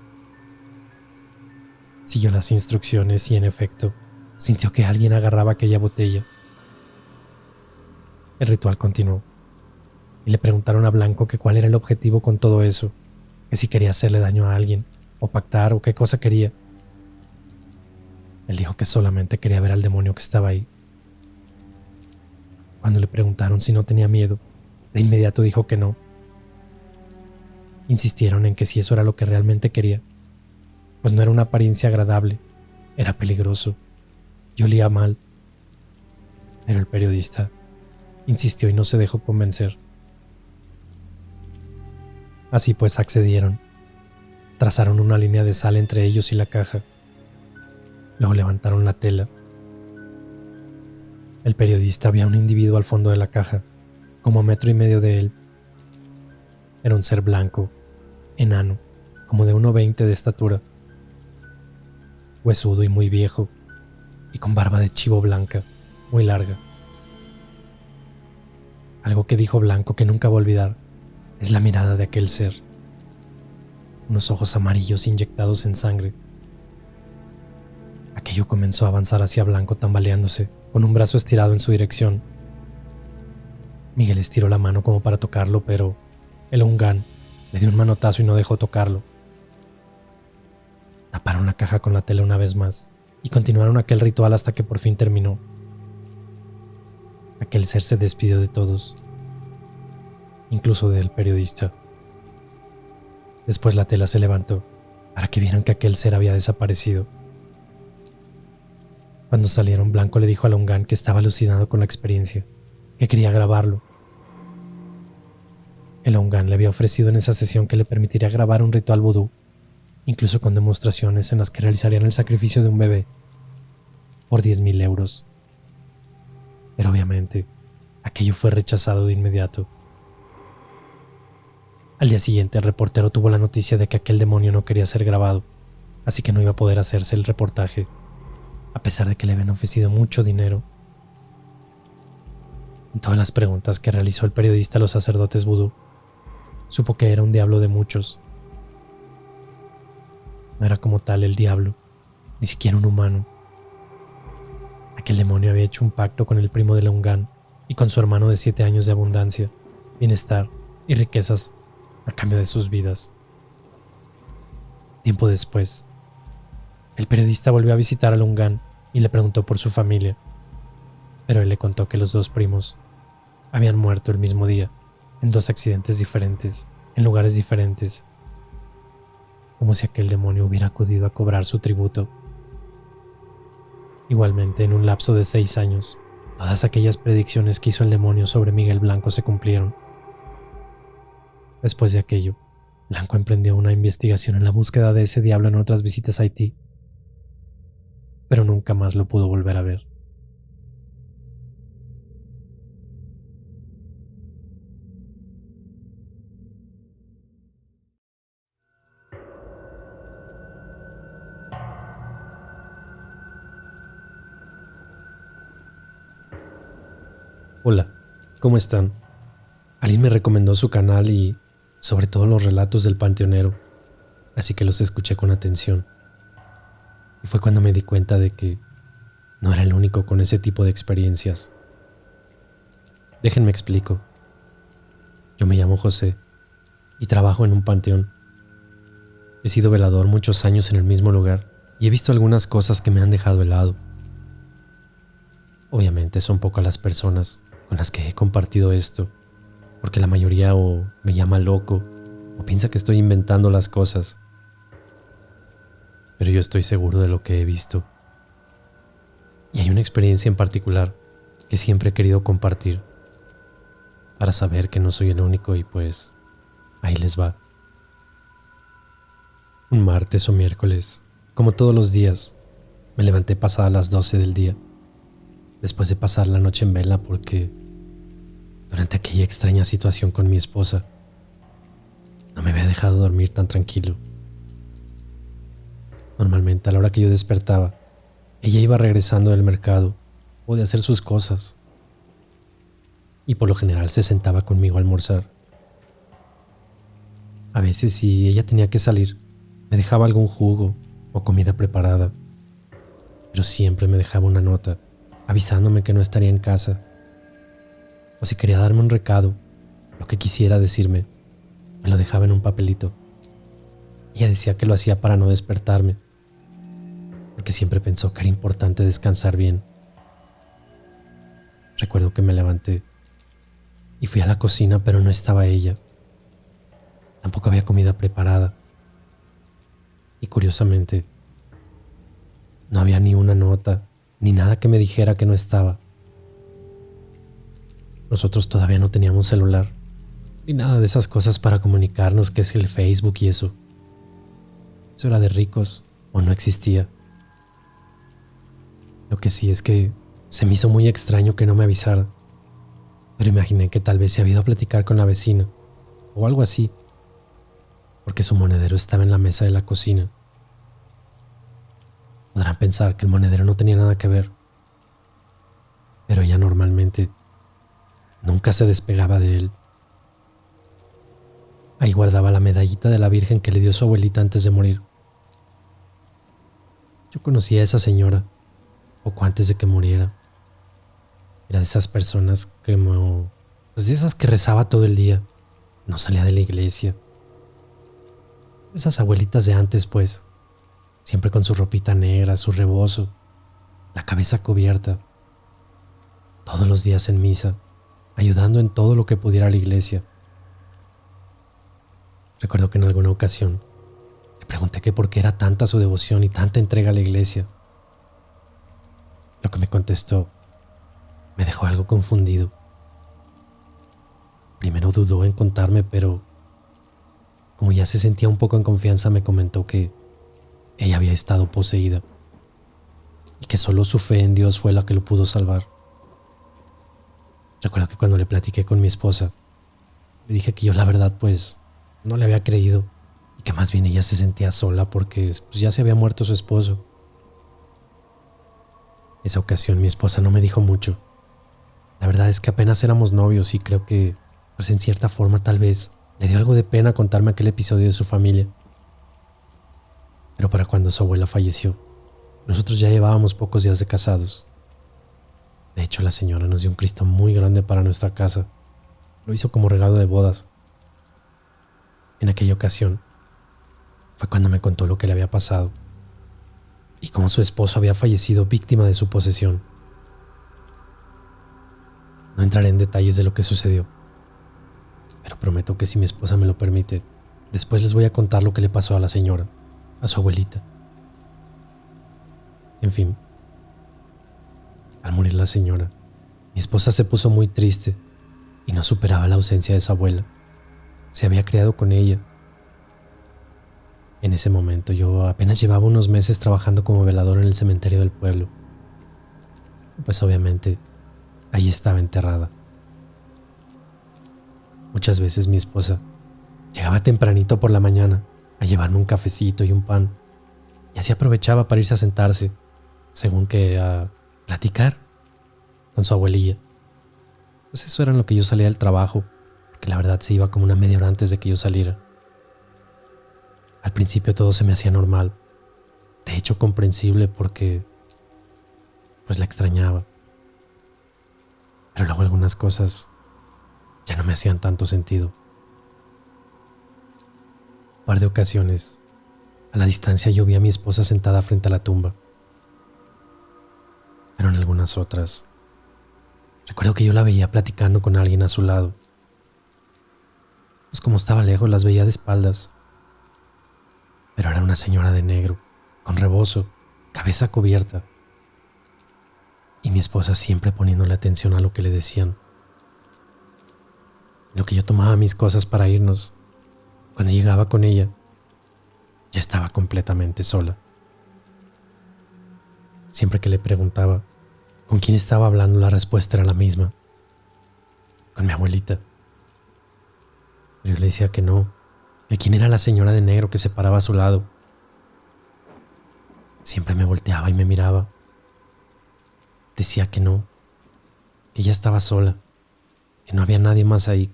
Siguió las instrucciones y en efecto sintió que alguien agarraba aquella botella. El ritual continuó y le preguntaron a Blanco que cuál era el objetivo con todo eso, que si quería hacerle daño a alguien o pactar o qué cosa quería. Él dijo que solamente quería ver al demonio que estaba ahí. Cuando le preguntaron si no tenía miedo, de inmediato dijo que no. Insistieron en que si eso era lo que realmente quería, pues no era una apariencia agradable, era peligroso y olía mal. Pero el periodista insistió y no se dejó convencer. Así pues accedieron. Trazaron una línea de sal entre ellos y la caja. Luego levantaron la tela. El periodista vio a un individuo al fondo de la caja, como a 1,5 metros de él. Era un ser blanco, enano, como de 1,20 de estatura, huesudo y muy viejo, y con barba de chivo blanca, muy larga. Algo que dijo Blanco que nunca va a olvidar es la mirada de aquel ser. Unos ojos amarillos inyectados en sangre. Aquello comenzó a avanzar hacia Blanco tambaleándose, con un brazo estirado en su dirección. Miguel estiró la mano como para tocarlo, pero el hungán le dio un manotazo y no dejó tocarlo. Taparon la caja con la tela una vez más y continuaron aquel ritual hasta que por fin terminó. Aquel ser se despidió de todos, incluso del periodista. Después la tela se levantó para que vieran que aquel ser había desaparecido. Cuando salieron, Blanco le dijo a Longan que estaba alucinado con la experiencia, que quería grabarlo. El Longan le había ofrecido en esa sesión que le permitiría grabar un ritual vudú, incluso con demostraciones en las que realizarían el sacrificio de un bebé, por 10.000 euros. Pero obviamente, aquello fue rechazado de inmediato. Al día siguiente, el reportero tuvo la noticia de que aquel demonio no quería ser grabado, así que no iba a poder hacerse el reportaje, a pesar de que le habían ofrecido mucho dinero. En todas las preguntas que realizó el periodista a los sacerdotes vudú, supo que era un diablo de muchos. No era como tal el diablo, ni siquiera un humano. Aquel demonio había hecho un pacto con el primo de Longan y con su hermano de 7 años de abundancia, bienestar y riquezas a cambio de sus vidas. Tiempo después, el periodista volvió a visitar a Longan y le preguntó por su familia, pero él le contó que los dos primos habían muerto el mismo día, en 2 accidentes diferentes, en lugares diferentes, como si aquel demonio hubiera acudido a cobrar su tributo. Igualmente, en un lapso de 6 años, todas aquellas predicciones que hizo el demonio sobre Miguel Blanco se cumplieron. Después de aquello, Blanco emprendió una investigación en la búsqueda de ese diablo en otras visitas a Haití, pero nunca más lo pudo volver a ver. Hola, ¿cómo están? Alguien me recomendó su canal y sobre todo los relatos del panteonero, así que los escuché con atención. Y fue cuando me di cuenta de que no era el único con ese tipo de experiencias. Déjenme explico. Yo me llamo José y trabajo en un panteón. He sido velador muchos años en el mismo lugar y he visto algunas cosas que me han dejado helado. Obviamente son pocas las personas con las que he compartido esto, porque la mayoría o me llama loco o piensa que estoy inventando las cosas. Pero yo estoy seguro de lo que he visto. Y hay una experiencia en particular que siempre he querido compartir, para saber que no soy el único y pues ahí les va. Un martes o miércoles, como todos los días, me levanté pasadas las 12 del día, después de pasar la noche en vela porque durante aquella extraña situación con mi esposa no me había dejado dormir tan tranquilo. Normalmente a la hora que yo despertaba, ella iba regresando del mercado o de hacer sus cosas y por lo general se sentaba conmigo a almorzar. A veces si ella tenía que salir, me dejaba algún jugo o comida preparada, pero siempre me dejaba una nota avisándome que no estaría en casa, o si quería darme un recado, lo que quisiera decirme, me lo dejaba en un papelito. Ella decía que lo hacía para no despertarme, porque siempre pensó que era importante descansar bien. Recuerdo que me levanté y fui a la cocina, pero no estaba ella. Tampoco había comida preparada. Y curiosamente, no había ni una nota, ni nada que me dijera que no estaba. Nosotros todavía no teníamos celular, ni nada de esas cosas para comunicarnos, que es el Facebook y eso. Eso era de ricos, o no existía. Lo que sí es que se me hizo muy extraño que no me avisara, pero imaginé que tal vez se había ido a platicar con la vecina, o algo así, porque su monedero estaba en la mesa de la cocina. Podrán pensar que el monedero no tenía nada que ver, pero ella normalmente nunca se despegaba de él. Ahí guardaba la medallita de la Virgen que le dio su abuelita antes de morir. Yo conocí a esa señora poco antes de que muriera. Era de esas personas pues de esas que rezaba todo el día, no salía de la iglesia. Esas abuelitas de antes, pues, siempre con su ropita negra, su rebozo, la cabeza cubierta, todos los días en misa, ayudando en todo lo que pudiera a la iglesia. Recuerdo que en alguna ocasión le pregunté que por qué era tanta su devoción y tanta entrega a la iglesia. Lo que me contestó me dejó algo confundido. Primero dudó en contarme, pero como ya se sentía un poco en confianza, me comentó que ella había estado poseída y que solo su fe en Dios fue la que lo pudo salvar. Recuerdo que cuando le platiqué con mi esposa, le dije que yo la verdad pues no le había creído y que más bien ella se sentía sola porque pues, ya se había muerto su esposo. Esa ocasión mi esposa no me dijo mucho. La verdad es que apenas éramos novios y creo que pues en cierta forma tal vez le dio algo de pena contarme aquel episodio de su familia. Pero para cuando su abuela falleció, nosotros ya llevábamos pocos días de casados. De hecho, la señora nos dio un Cristo muy grande para nuestra casa. Lo hizo como regalo de bodas. En aquella ocasión fue cuando me contó lo que le había pasado y cómo su esposo había fallecido víctima de su posesión. No entraré en detalles de lo que sucedió, pero prometo que si mi esposa me lo permite, después les voy a contar lo que le pasó a la señora, a su abuelita. En fin, al morir la señora, mi esposa se puso muy triste y no superaba la ausencia de su abuela. Se había criado con ella. En ese momento yo apenas llevaba unos meses trabajando como velador en el cementerio del pueblo. Pues obviamente ahí estaba enterrada. Muchas veces mi esposa llegaba tempranito por la mañana a llevarme un cafecito y un pan, y así aprovechaba para irse a sentarse, según que a platicar con su abuelilla. Pues eso era en lo que yo salía del trabajo, porque la verdad se iba como una media hora antes de que yo saliera. Al principio todo se me hacía normal, de hecho comprensible porque pues la extrañaba. Pero luego algunas cosas ya no me hacían tanto sentido. Un par de ocasiones, a la distancia yo vi a mi esposa sentada frente a la tumba. Pero en algunas otras, recuerdo que yo la veía platicando con alguien a su lado. Pues como estaba lejos, las veía de espaldas. Pero era una señora de negro, con rebozo, cabeza cubierta. Y mi esposa siempre poniéndole atención a lo que le decían. En lo que yo tomaba mis cosas para irnos, cuando llegaba con ella, ya estaba completamente sola. Siempre que le preguntaba con quién estaba hablando, la respuesta era la misma: con mi abuelita. Pero yo le decía que no, que quién era la señora de negro que se paraba a su lado. Siempre me volteaba y me miraba. Decía que no, que ella estaba sola, que no había nadie más ahí,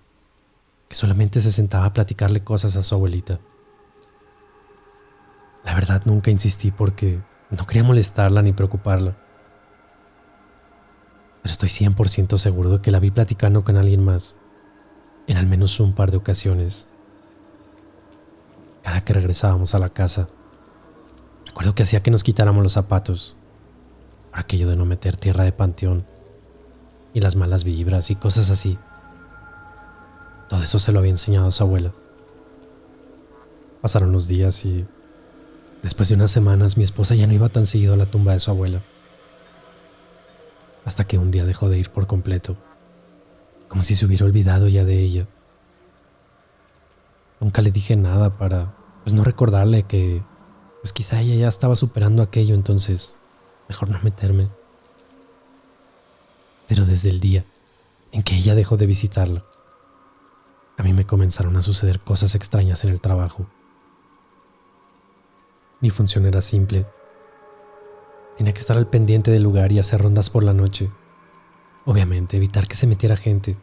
que solamente se sentaba a platicarle cosas a su abuelita. La verdad nunca insistí porque no quería molestarla ni preocuparla. Pero estoy 100% seguro de que la vi platicando con alguien más, en al menos un par de ocasiones. Cada que regresábamos a la casa, recuerdo que hacía que nos quitáramos los zapatos, por aquello de no meter tierra de panteón y las malas vibras y cosas así. Todo eso se lo había enseñado a su abuela. Pasaron los días y después de unas semanas mi esposa ya no iba tan seguido a la tumba de su abuela. Hasta que un día dejó de ir por completo, como si se hubiera olvidado ya de ella. Nunca le dije nada para no recordarle que pues quizá ella ya estaba superando aquello, entonces mejor no meterme. Pero desde el día en que ella dejó de visitarla, a mí me comenzaron a suceder cosas extrañas en el trabajo. Mi función era simple. Tenía que estar al pendiente del lugar y hacer rondas por la noche. Obviamente, evitar que se metiera gente.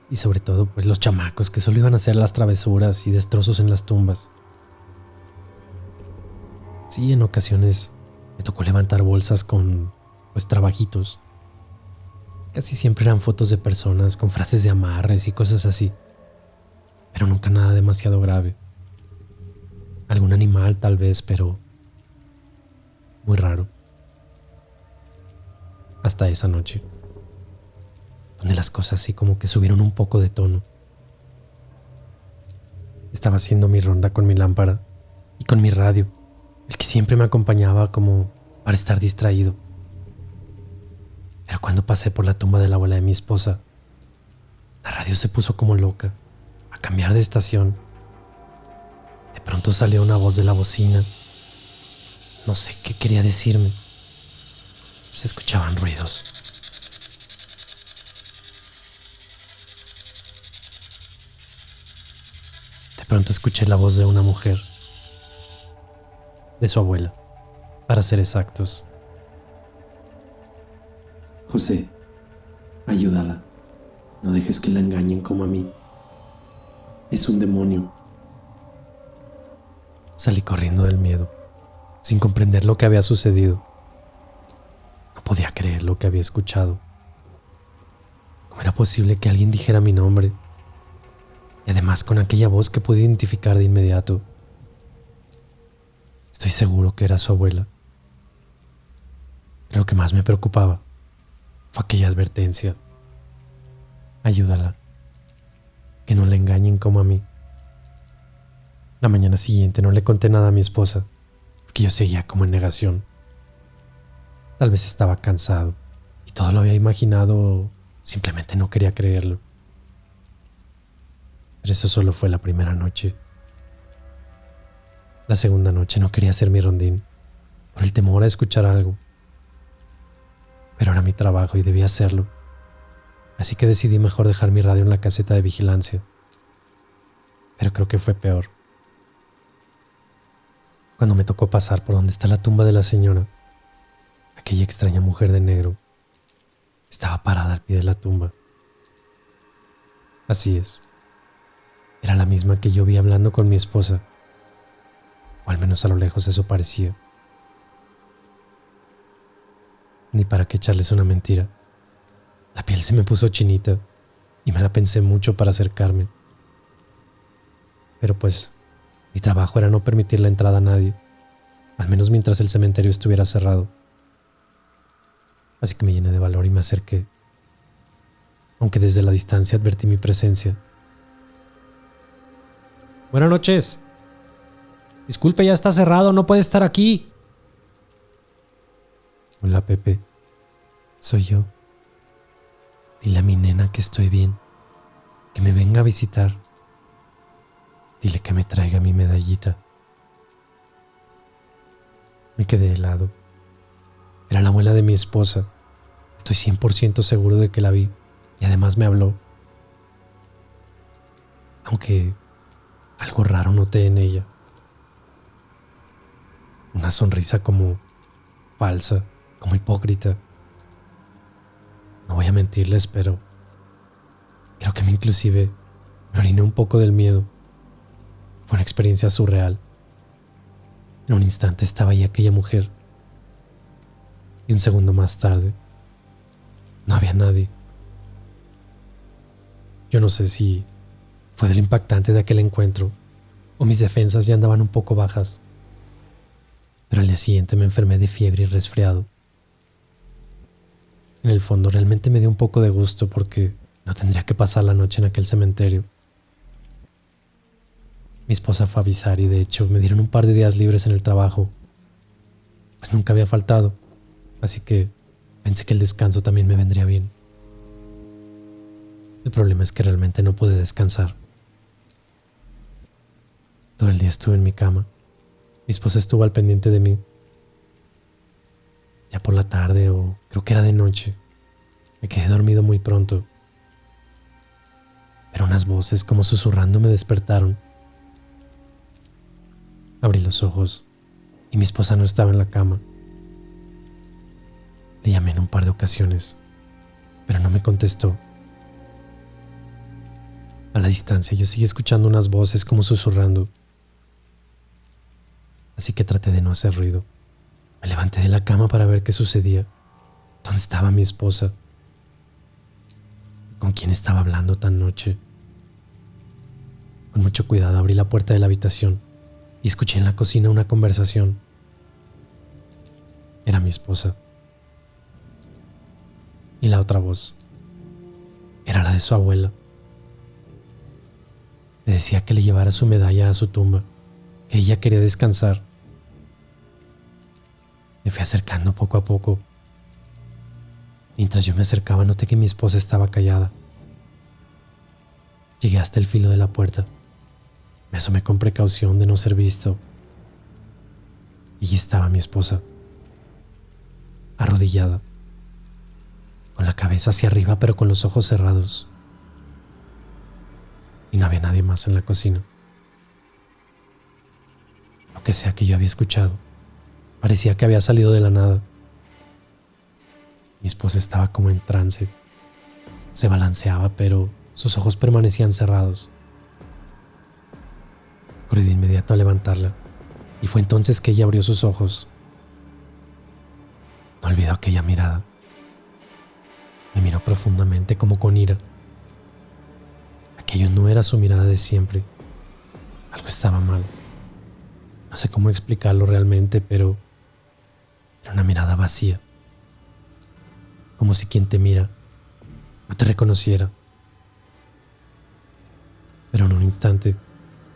Y sobre todo, pues los chamacos que solo iban a hacer las travesuras y destrozos en las tumbas. Sí, en ocasiones me tocó levantar bolsas con, trabajitos. Casi siempre eran fotos de personas con frases de amarres y cosas así. Pero nunca nada demasiado grave. Algún animal tal vez, pero muy raro. Hasta esa noche, donde las cosas así como que subieron un poco de tono. Estaba haciendo mi ronda con mi lámpara y con mi radio, el que siempre me acompañaba como para estar distraído. Pero cuando pasé por la tumba de la abuela de mi esposa, la radio se puso como loca, a cambiar de estación. De pronto salió una voz de la bocina. No sé qué quería decirme. Se escuchaban ruidos. De pronto escuché la voz de una mujer, de su abuela, para ser exactos. José, ayúdala. No dejes que la engañen como a mí. Es un demonio. Salí corriendo del miedo, sin comprender lo que había sucedido. No podía creer lo que había escuchado. ¿Cómo era posible que alguien dijera mi nombre? Y además con aquella voz que pude identificar de inmediato. Estoy seguro que era su abuela. Pero lo que más me preocupaba fue aquella advertencia. Ayúdala. Que no la engañen como a mí. La mañana siguiente no le conté nada a mi esposa, porque yo seguía como en negación. Tal vez estaba cansado y todo lo había imaginado o simplemente no quería creerlo. Pero eso solo fue la primera noche. La segunda noche no quería hacer mi rondín por el temor a escuchar algo. Pero era mi trabajo y debía hacerlo. Así que decidí mejor dejar mi radio en la caseta de vigilancia. Pero creo que fue peor. Cuando me tocó pasar por donde está la tumba de la señora, aquella extraña mujer de negro estaba parada al pie de la tumba. Así es. Era la misma que yo vi hablando con mi esposa. O al menos a lo lejos eso parecía. Ni para qué echarles una mentira. La piel se me puso chinita y me la pensé mucho para acercarme. Pero pues, mi trabajo era no permitir la entrada a nadie, al menos mientras el cementerio estuviera cerrado. Así que me llené de valor y me acerqué, aunque desde la distancia advertí mi presencia. Buenas noches. Disculpe, ya está cerrado, no puede estar aquí. Hola, Pepe. Soy yo. Dile a mi nena que estoy bien, que me venga a visitar. Dile que me traiga mi medallita. Me quedé helado. Era la abuela de mi esposa. Estoy 100% seguro de que la vi y además me habló. Aunque algo raro noté en ella. Una sonrisa como falsa, como hipócrita. No voy a mentirles, pero creo que inclusive me oriné un poco del miedo. Fue una experiencia surreal. En un instante estaba ahí aquella mujer. Y un segundo más tarde, no había nadie. Yo no sé si fue de lo impactante de aquel encuentro o mis defensas ya andaban un poco bajas. Pero al día siguiente me enfermé de fiebre y resfriado. En el fondo realmente me dio un poco de gusto porque no tendría que pasar la noche en aquel cementerio. Mi esposa fue a avisar y de hecho me dieron un par de días libres en el trabajo, pues nunca había faltado, así que pensé que el descanso también me vendría bien. El problema es que realmente no pude descansar. Todo el día estuve en mi cama. Mi esposa estuvo al pendiente de mí. Ya por la tarde, o creo que era de noche, me quedé dormido muy pronto. Pero unas voces como susurrando me despertaron. Abrí los ojos y mi esposa no estaba en la cama. Le llamé en un par de ocasiones, pero no me contestó. A la distancia yo seguí escuchando unas voces como susurrando. Así que traté de no hacer ruido. Me levanté de la cama para ver qué sucedía. ¿Dónde estaba mi esposa? ¿Con quién estaba hablando tan noche? Con mucho cuidado abrí la puerta de la habitación y escuché en la cocina una conversación. Era mi esposa. Y la otra voz era la de su abuela. Le decía que le llevara su medalla a su tumba, que ella quería descansar. Me fui acercando poco a poco. Mientras yo me acercaba, noté que mi esposa estaba callada. Llegué hasta el filo de la puerta. Me asomé con precaución de no ser visto. Y allí estaba mi esposa, arrodillada, con la cabeza hacia arriba pero con los ojos cerrados. Y no había nadie más en la cocina. Lo que sea que yo había escuchado, parecía que había salido de la nada. Mi esposa estaba como en trance. Se balanceaba, pero sus ojos permanecían cerrados. Corrí de inmediato a levantarla, y fue entonces que ella abrió sus ojos. No olvidó aquella mirada. Me miró profundamente, como con ira. Aquello no era su mirada de siempre. Algo estaba mal. No sé cómo explicarlo realmente, pero era una mirada vacía. Como si quien te mira no te reconociera. Pero en un instante,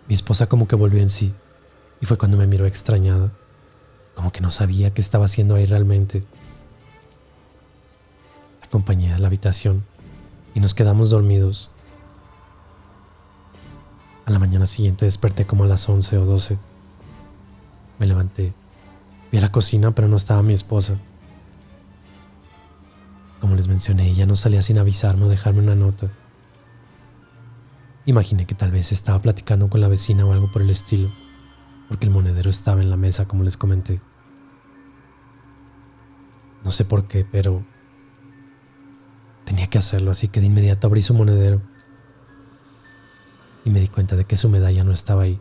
mi esposa como que volvió en sí, y fue cuando me miró extrañada, como que no sabía qué estaba haciendo ahí realmente. La acompañé a la habitación y nos quedamos dormidos. A la mañana siguiente desperté como a las 11 o 12. Me levanté, vi a la cocina, pero no estaba mi esposa. Como les mencioné, ella no salía sin avisarme o dejarme una nota. Imaginé que tal vez estaba platicando con la vecina o algo por el estilo, porque el monedero estaba en la mesa, como les comenté. No sé por qué, pero tenía que hacerlo, así que de inmediato abrí su monedero y me di cuenta de que su medalla no estaba ahí.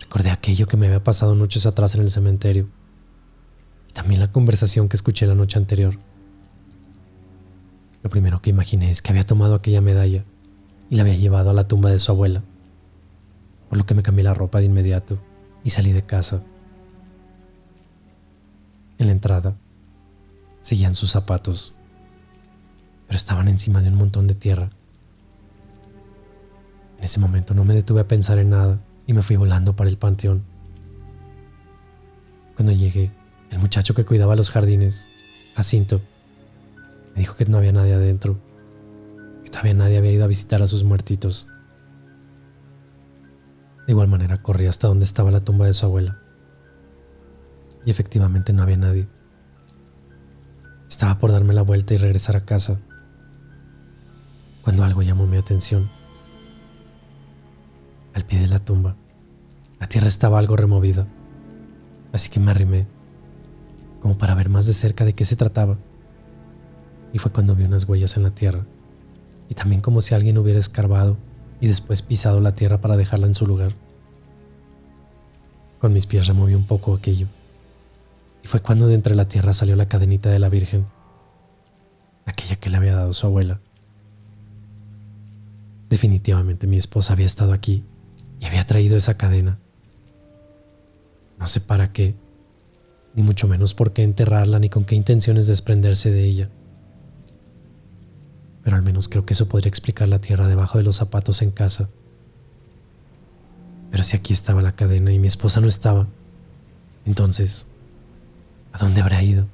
Recordé aquello que me había pasado noches atrás en el cementerio y también la conversación que escuché la noche anterior. Lo primero que imaginé es que había tomado aquella medalla y la había llevado a la tumba de su abuela, por lo que me cambié la ropa de inmediato y salí de casa. En la entrada seguían sus zapatos, pero estaban encima de un montón de tierra. En ese momento no me detuve a pensar en nada y me fui volando para el panteón. Cuando llegué, el muchacho que cuidaba los jardines, Jacinto, me dijo que no había nadie adentro, que todavía nadie había ido a visitar a sus muertitos. De igual manera corrí hasta donde estaba la tumba de su abuela. Y efectivamente no había nadie. Estaba por darme la vuelta y regresar a casa, cuando algo llamó mi atención. Al pie de la tumba, la tierra estaba algo removida, así que me arrimé, como para ver más de cerca de qué se trataba. Y fue cuando vi unas huellas en la tierra, y también como si alguien hubiera escarbado y después pisado la tierra para dejarla en su lugar. Con mis pies removí un poco aquello, y fue cuando de entre la tierra salió la cadenita de la Virgen, aquella que le había dado su abuela. Definitivamente mi esposa había estado aquí y había traído esa cadena. No sé para qué, ni mucho menos por qué enterrarla ni con qué intenciones desprenderse de ella. Pero al menos creo que eso podría explicar la tierra debajo de los zapatos en casa. Pero si aquí estaba la cadena y mi esposa no estaba, entonces, ¿a dónde habrá ido?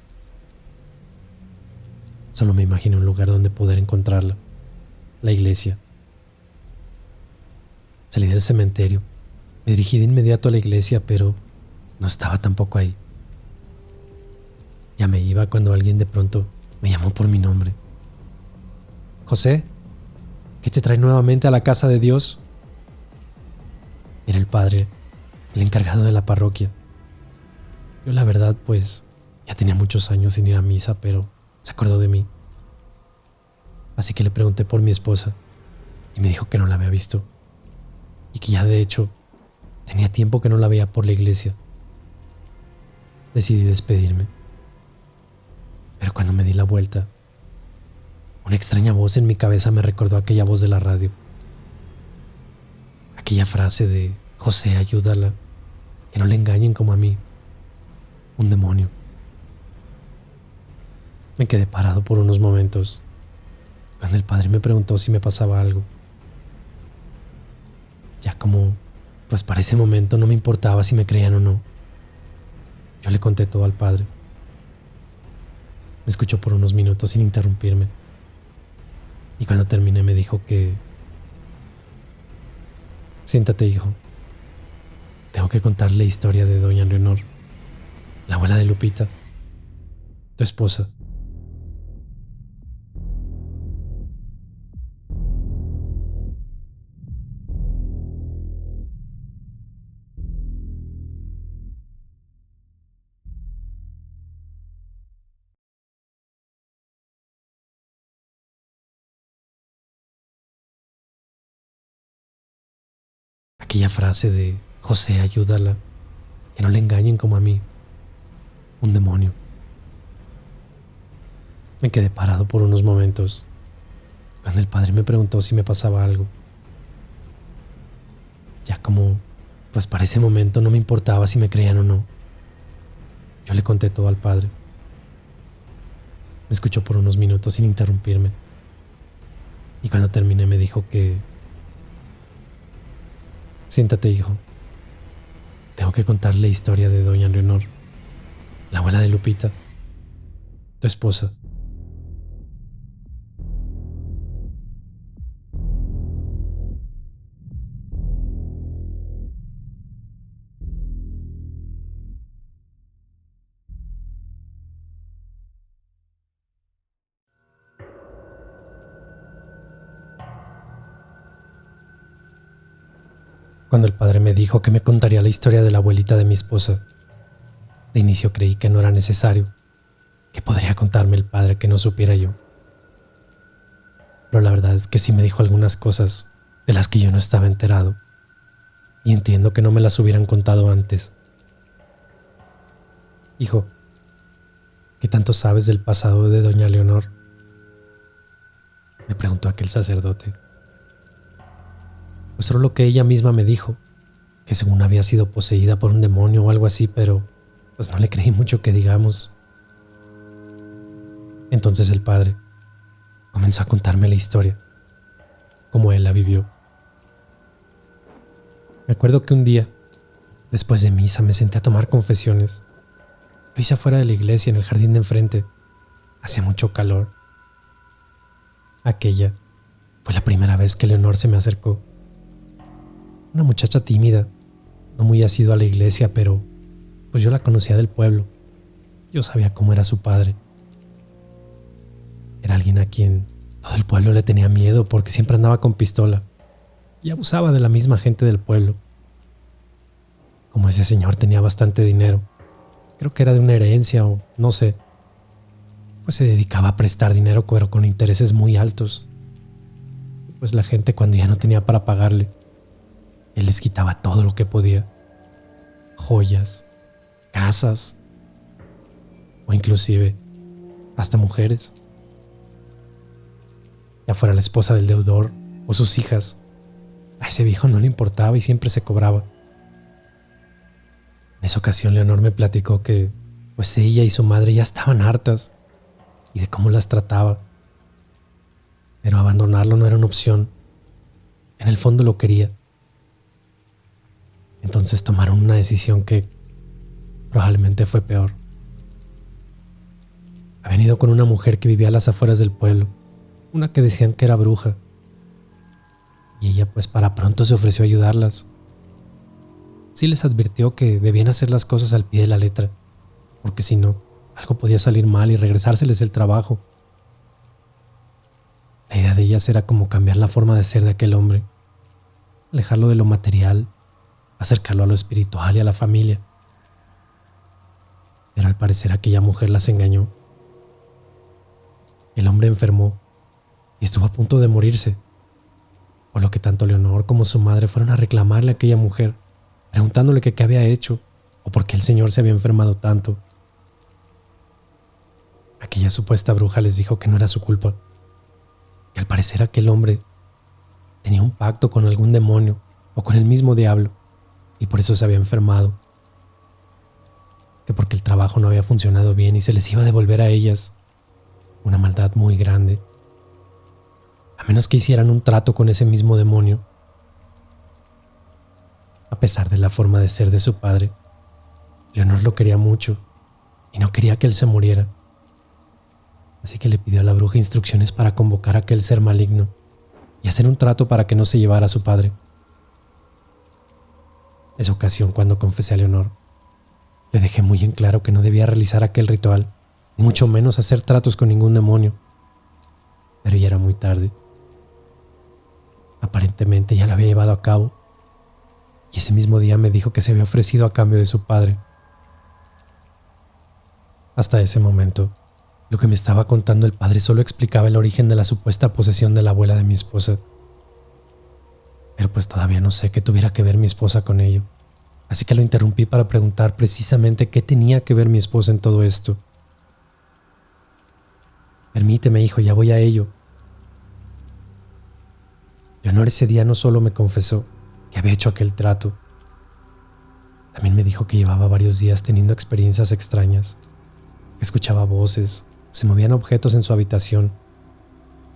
Solo me imaginé un lugar donde poder encontrarla, la iglesia. Salí del cementerio, me dirigí de inmediato a la iglesia, pero no estaba tampoco ahí. Ya me iba cuando alguien de pronto me llamó por mi nombre. «José, ¿qué te trae nuevamente a la casa de Dios?» Era el padre, el encargado de la parroquia. Yo la verdad, pues, ya tenía muchos años sin ir a misa, pero se acordó de mí. Así que le pregunté por mi esposa y me dijo que no la había visto y que ya de hecho tenía tiempo que no la veía por la iglesia. Decidí despedirme, pero cuando me di la vuelta, una extraña voz en mi cabeza me recordó aquella voz de la radio. Aquella frase de «José, ayúdala, que no le engañen como a mí». un demonio. Me quedé parado por unos momentos cuando el padre me preguntó si me pasaba algo. Ya como, pues para ese momento no me importaba si me creían o no. Yo le conté todo al padre. Me escuchó por unos minutos sin interrumpirme. Y cuando terminé me dijo que... Siéntate, hijo. Tengo que contarle la historia de doña Leonor, la abuela de Lupita, tu esposa. Aquella frase de José, ayúdala, que no le engañen como a mí. Un demonio. Me quedé parado por unos momentos cuando el padre me preguntó si me pasaba algo. Ya como, pues para ese momento no me importaba si me creían o no. Yo le conté todo al padre. Me escuchó por unos minutos sin interrumpirme. Y cuando terminé me dijo que... Siéntate, hijo. Tengo que contarle la historia de doña Leonor, la abuela de Lupita, tu esposa. Cuando el padre me dijo que me contaría la historia de la abuelita de mi esposa, de inicio creí que no era necesario, que podría contarme el padre que no supiera yo. Pero la verdad es que sí me dijo algunas cosas de las que yo no estaba enterado, y entiendo que no me las hubieran contado antes. Hijo, ¿qué tanto sabes del pasado de doña Leonor?, me preguntó aquel sacerdote. Pues solo lo que ella misma me dijo, que según había sido poseída por un demonio o algo así, pero pues no le creí mucho que digamos. Entonces el padre comenzó a contarme la historia, como él la vivió. Me acuerdo que un día, después de misa, me senté a tomar confesiones. Lo hice afuera de la iglesia, en el jardín de enfrente. Hacía mucho calor. Aquella fue la primera vez que Leonor se me acercó. Una muchacha tímida, no muy asidua a la iglesia, pero pues yo la conocía del pueblo. Yo sabía cómo era su padre. Era alguien a quien todo el pueblo le tenía miedo porque siempre andaba con pistola y abusaba de la misma gente del pueblo. Como ese señor tenía bastante dinero, creo que era de una herencia o no sé, pues se dedicaba a prestar dinero pero con intereses muy altos. Pues la gente, cuando ya no tenía para pagarle, él les quitaba todo lo que podía. Joyas, casas o inclusive hasta mujeres. Ya fuera la esposa del deudor o sus hijas, a ese viejo no le importaba y siempre se cobraba. En esa ocasión Leonor me platicó que pues ella y su madre ya estaban hartas y de cómo las trataba. Pero abandonarlo no era una opción. En el fondo lo quería. Entonces tomaron una decisión que probablemente fue peor. Habían ido con una mujer que vivía a las afueras del pueblo, una que decían que era bruja. Y ella pues para pronto se ofreció a ayudarlas. Sí les advirtió que debían hacer las cosas al pie de la letra, porque si no, algo podía salir mal y regresárseles el trabajo. La idea de ellas era como cambiar la forma de ser de aquel hombre, alejarlo de lo material, acercarlo a lo espiritual y a la familia. Pero al parecer aquella mujer las engañó. El hombre enfermó y estuvo a punto de morirse, por lo que tanto Leonor como su madre fueron a reclamarle a aquella mujer, preguntándole que qué había hecho o por qué el señor se había enfermado tanto. Aquella supuesta bruja les dijo que no era su culpa, que al parecer aquel hombre tenía un pacto con algún demonio o con el mismo diablo y por eso se había enfermado. que porque el trabajo no había funcionado bien y se les iba a devolver a ellas. Una maldad muy grande. A menos que hicieran un trato con ese mismo demonio. A pesar de la forma de ser de su padre, Leonor lo quería mucho y no quería que él se muriera. Así que le pidió a la bruja instrucciones para convocar a aquel ser maligno y hacer un trato para que no se llevara a su padre. Esa ocasión, cuando confesé a Leonor, le dejé muy en claro que no debía realizar aquel ritual, ni mucho menos hacer tratos con ningún demonio. Pero ya era muy tarde. Aparentemente ya lo había llevado a cabo, y ese mismo día me dijo que se había ofrecido a cambio de su padre. Hasta ese momento, lo que me estaba contando el padre solo explicaba el origen de la supuesta posesión de la abuela de mi esposa. Pero pues todavía no sé qué tuviera que ver mi esposa con ello. Así que lo interrumpí para preguntar precisamente qué tenía que ver mi esposa en todo esto. Permíteme, hijo, ya voy a ello. Leonor ese día no solo me confesó que había hecho aquel trato, también me dijo que llevaba varios días teniendo experiencias extrañas, que escuchaba voces, se movían objetos en su habitación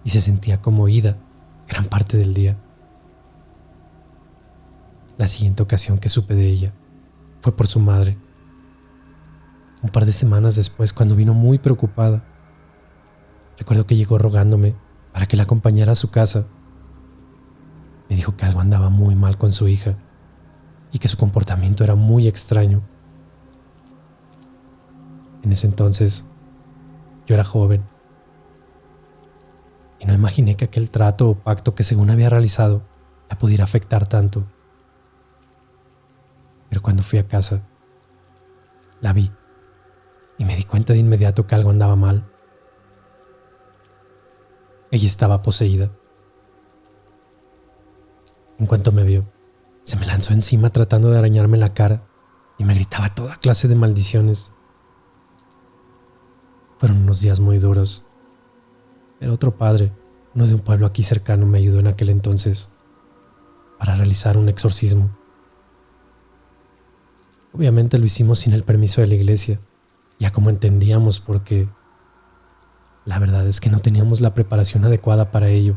y se sentía como oída gran parte del día. La siguiente ocasión que supe de ella fue por su madre. Un par de semanas después, cuando vino muy preocupada, recuerdo que llegó rogándome para que la acompañara a su casa. Me dijo que algo andaba muy mal con su hija y que su comportamiento era muy extraño. En ese entonces, yo era joven y no imaginé que aquel trato o pacto que según había realizado la pudiera afectar tanto. Pero cuando fui a casa, la vi y me di cuenta de inmediato que algo andaba mal. Ella estaba poseída. En cuanto me vio, se me lanzó encima tratando de arañarme la cara y me gritaba toda clase de maldiciones. Fueron unos días muy duros, pero otro padre, uno de un pueblo aquí cercano, me ayudó en aquel entonces para realizar un exorcismo. Obviamente lo hicimos sin el permiso de la iglesia, ya como entendíamos, porque la verdad es que no teníamos la preparación adecuada para ello.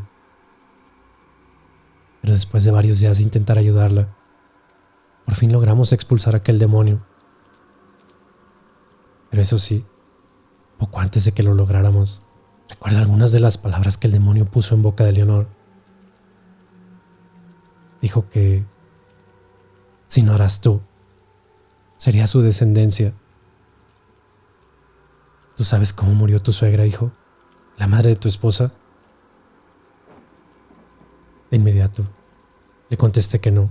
Pero después de varios días de intentar ayudarla, por fin logramos expulsar a aquel demonio. Pero eso sí, poco antes de que lo lográramos, recuerdo algunas de las palabras que el demonio puso en boca de Leonor. Dijo que si no eras tú, sería su descendencia. ¿Tú sabes cómo murió tu suegra, hijo? ¿La madre de tu esposa? De inmediato, le contesté que no.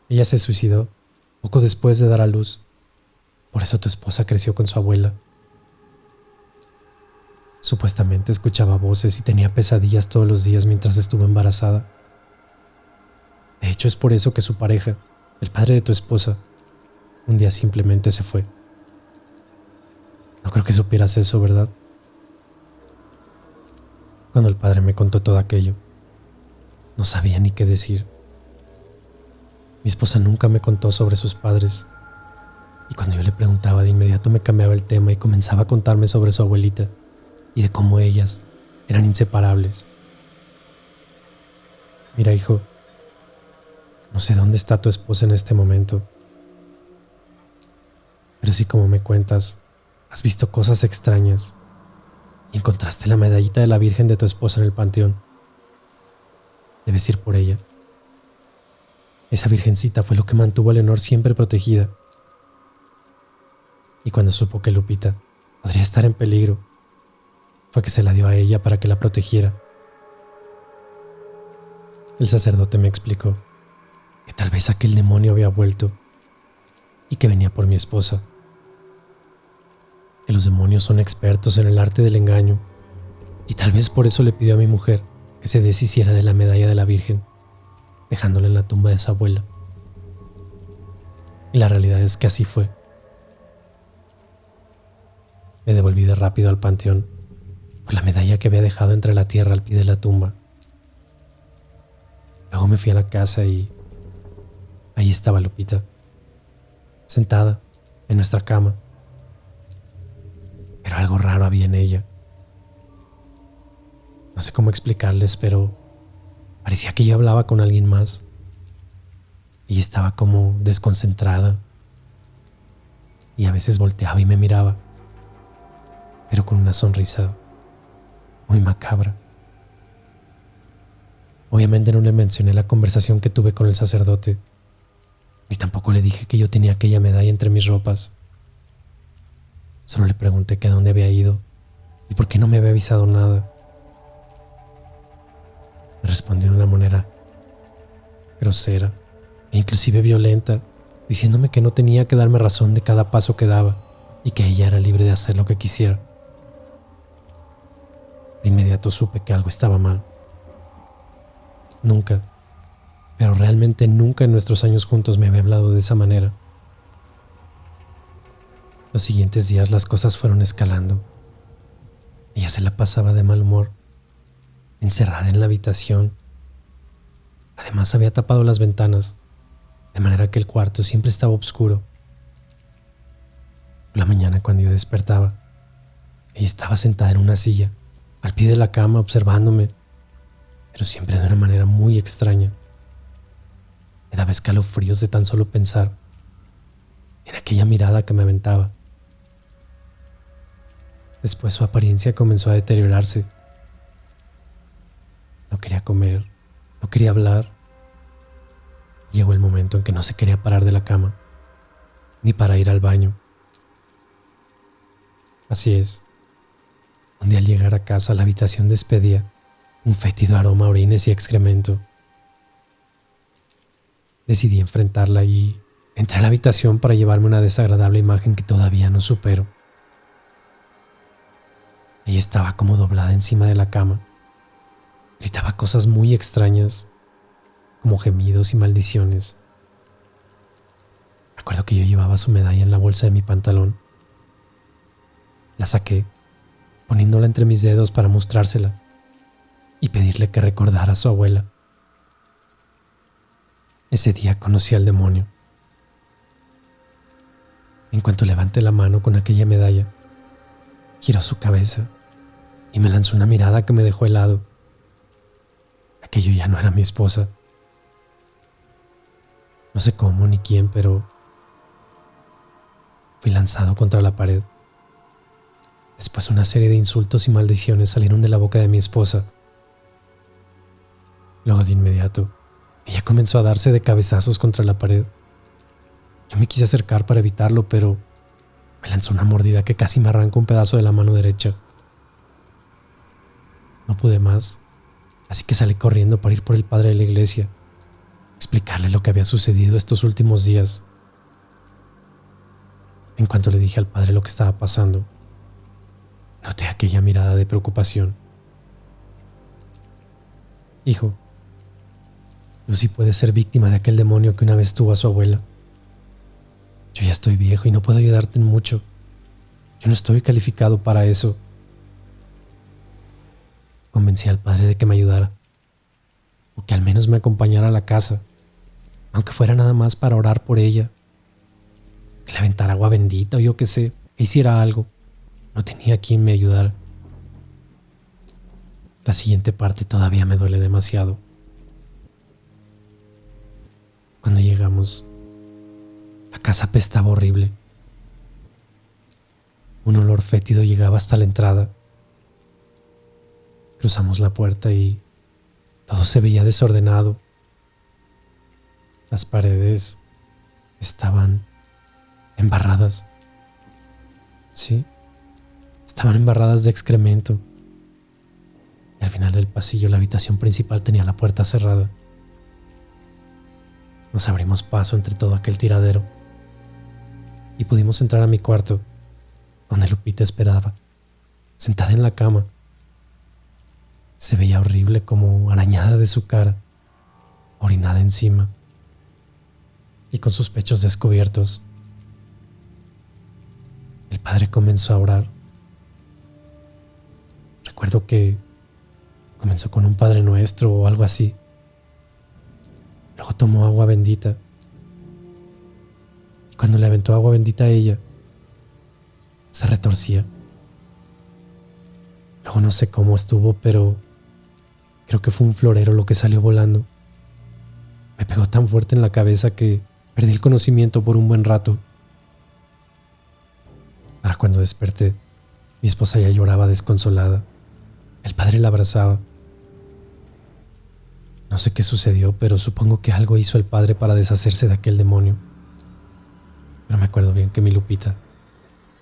Ella se suicidó poco después de dar a luz. Por eso tu esposa creció con su abuela. Supuestamente escuchaba voces y tenía pesadillas todos los días mientras estuvo embarazada. De hecho, es por eso que su pareja, el padre de tu esposa, un día simplemente se fue. No creo que supieras eso, ¿verdad? Cuando el padre me contó todo aquello, no sabía ni qué decir. Mi esposa nunca me contó sobre sus padres, y cuando yo le preguntaba, de inmediato me cambiaba el tema y comenzaba a contarme sobre su abuelita y de cómo ellas eran inseparables. Mira, hijo, no sé dónde está tu esposa en este momento, pero si como me cuentas, has visto cosas extrañas y encontraste la medallita de la Virgen de tu esposa en el panteón, debes ir por ella. Esa virgencita fue lo que mantuvo a Leonor siempre protegida. Y cuando supo que Lupita podría estar en peligro, fue que se la dio a ella para que la protegiera. El sacerdote me explicó que tal vez aquel demonio había vuelto y que venía por mi esposa. Que los demonios son expertos en el arte del engaño y tal vez por eso le pidió a mi mujer que se deshiciera de la medalla de la Virgen, dejándola en la tumba de su abuela. Y la realidad es que así fue. Me devolví de rápido al panteón por la medalla que había dejado entre la tierra al pie de la tumba. Luego me fui a la casa y ahí estaba Lupita, sentada en nuestra cama. Pero algo raro había en ella. No sé cómo explicarles, pero parecía que yo hablaba con alguien más. Ella estaba como desconcentrada y a veces volteaba y me miraba, pero con una sonrisa muy macabra. Obviamente no le mencioné la conversación que tuve con el sacerdote, ni tampoco le dije que yo tenía aquella medalla entre mis ropas. Solo le pregunté que a dónde había ido y por qué no me había avisado nada. Me respondió de una manera grosera e inclusive violenta, diciéndome que no tenía que darme razón de cada paso que daba y que ella era libre de hacer lo que quisiera. De inmediato supe que algo estaba mal. Nunca, pero realmente nunca en nuestros años juntos me había hablado de esa manera. Los siguientes días las cosas fueron escalando. Ella se la pasaba de mal humor, encerrada en la habitación. Además había tapado las ventanas, de manera que el cuarto siempre estaba oscuro. Por la mañana, cuando yo despertaba, ella estaba sentada en una silla, al pie de la cama, observándome, pero siempre de una manera muy extraña. Me daba escalofríos de tan solo pensar en aquella mirada que me aventaba. Después su apariencia comenzó a deteriorarse. No quería comer, no quería hablar. Llegó el momento en que no se quería parar de la cama, ni para ir al baño. Así es. Un día al llegar a casa, la habitación despedía un fétido aroma a orines y excremento. Decidí enfrentarla y entré a la habitación para llevarme una desagradable imagen que todavía no supero. Ella estaba como doblada encima de la cama. Gritaba cosas muy extrañas, como gemidos y maldiciones. Recuerdo que yo llevaba su medalla en la bolsa de mi pantalón. La saqué, poniéndola entre mis dedos para mostrársela y pedirle que recordara a su abuela. Ese día conocí al demonio. En cuanto levanté la mano con aquella medalla, giró su cabeza y me lanzó una mirada que me dejó helado. Aquello ya no era mi esposa. No sé cómo ni quién, pero fui lanzado contra la pared. Después una serie de insultos y maldiciones salieron de la boca de mi esposa. Luego de inmediato, ella comenzó a darse de cabezazos contra la pared. Yo me quise acercar para evitarlo, pero me lanzó una mordida que casi me arrancó un pedazo de la mano derecha. No pude más, así que salí corriendo para ir por el padre de la iglesia, explicarle lo que había sucedido estos últimos días. En cuanto le dije al padre lo que estaba pasando, noté aquella mirada de preocupación. Hijo, Lucy puede ser víctima de aquel demonio que una vez tuvo a su abuela. Yo ya estoy viejo y no puedo ayudarte en mucho. Yo no estoy calificado para eso. Convencí al padre de que me ayudara, o que al menos me acompañara a la casa, aunque fuera nada más para orar por ella, que le aventara agua bendita o yo qué sé, que hiciera algo. No tenía quien me ayudara. La siguiente parte todavía me duele demasiado. Cuando llegamos, la casa apestaba horrible. Un olor fétido llegaba hasta la entrada. Cruzamos la puerta y todo se veía desordenado. Las paredes estaban embarradas. Sí, estaban embarradas de excremento. Y al final del pasillo, la habitación principal tenía la puerta cerrada. Nos abrimos paso entre todo aquel tiradero y pudimos entrar a mi cuarto, donde Lupita esperaba, sentada en la cama. Se veía horrible, como arañada de su cara, orinada encima y con sus pechos descubiertos. El padre comenzó a orar. Recuerdo que comenzó con un Padre Nuestro o algo así. Luego tomó agua bendita y Cuando le aventó agua bendita a ella, se retorcía. Luego no sé cómo estuvo, pero creo que fue un florero lo que salió volando. Me pegó tan fuerte en la cabeza que perdí el conocimiento por un buen rato. Para cuando desperté, mi esposa ya lloraba desconsolada. El padre la abrazaba. No sé qué sucedió, pero supongo que algo hizo el padre para deshacerse de aquel demonio. Pero me acuerdo bien que mi Lupita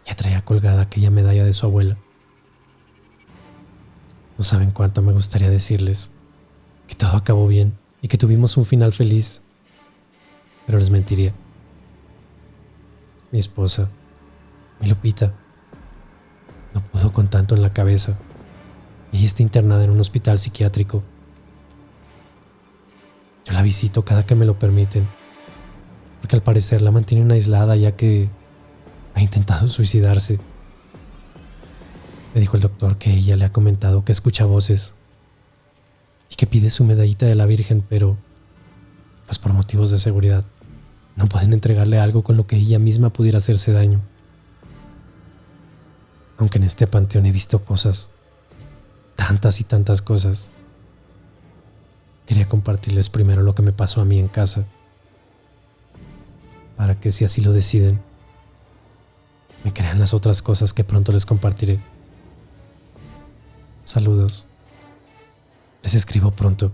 ya traía colgada aquella medalla de su abuela. No saben cuánto me gustaría decirles que todo acabó bien y que tuvimos un final feliz, pero les mentiría. Mi esposa, mi Lupita, no pudo con tanto en la cabeza y ella está internada en un hospital psiquiátrico. Yo la visito cada que me lo permiten, porque al parecer la mantienen aislada ya que ha intentado suicidarse. Me dijo el doctor que ella le ha comentado que escucha voces y que pide su medallita de la Virgen, pero pues por motivos de seguridad no pueden entregarle algo con lo que ella misma pudiera hacerse daño. Aunque en este panteón he visto cosas, tantas y tantas cosas. Quería compartirles primero lo que me pasó a mí en casa, para que si así lo deciden, me crean las otras cosas que pronto les compartiré. Saludos. Les escribo pronto.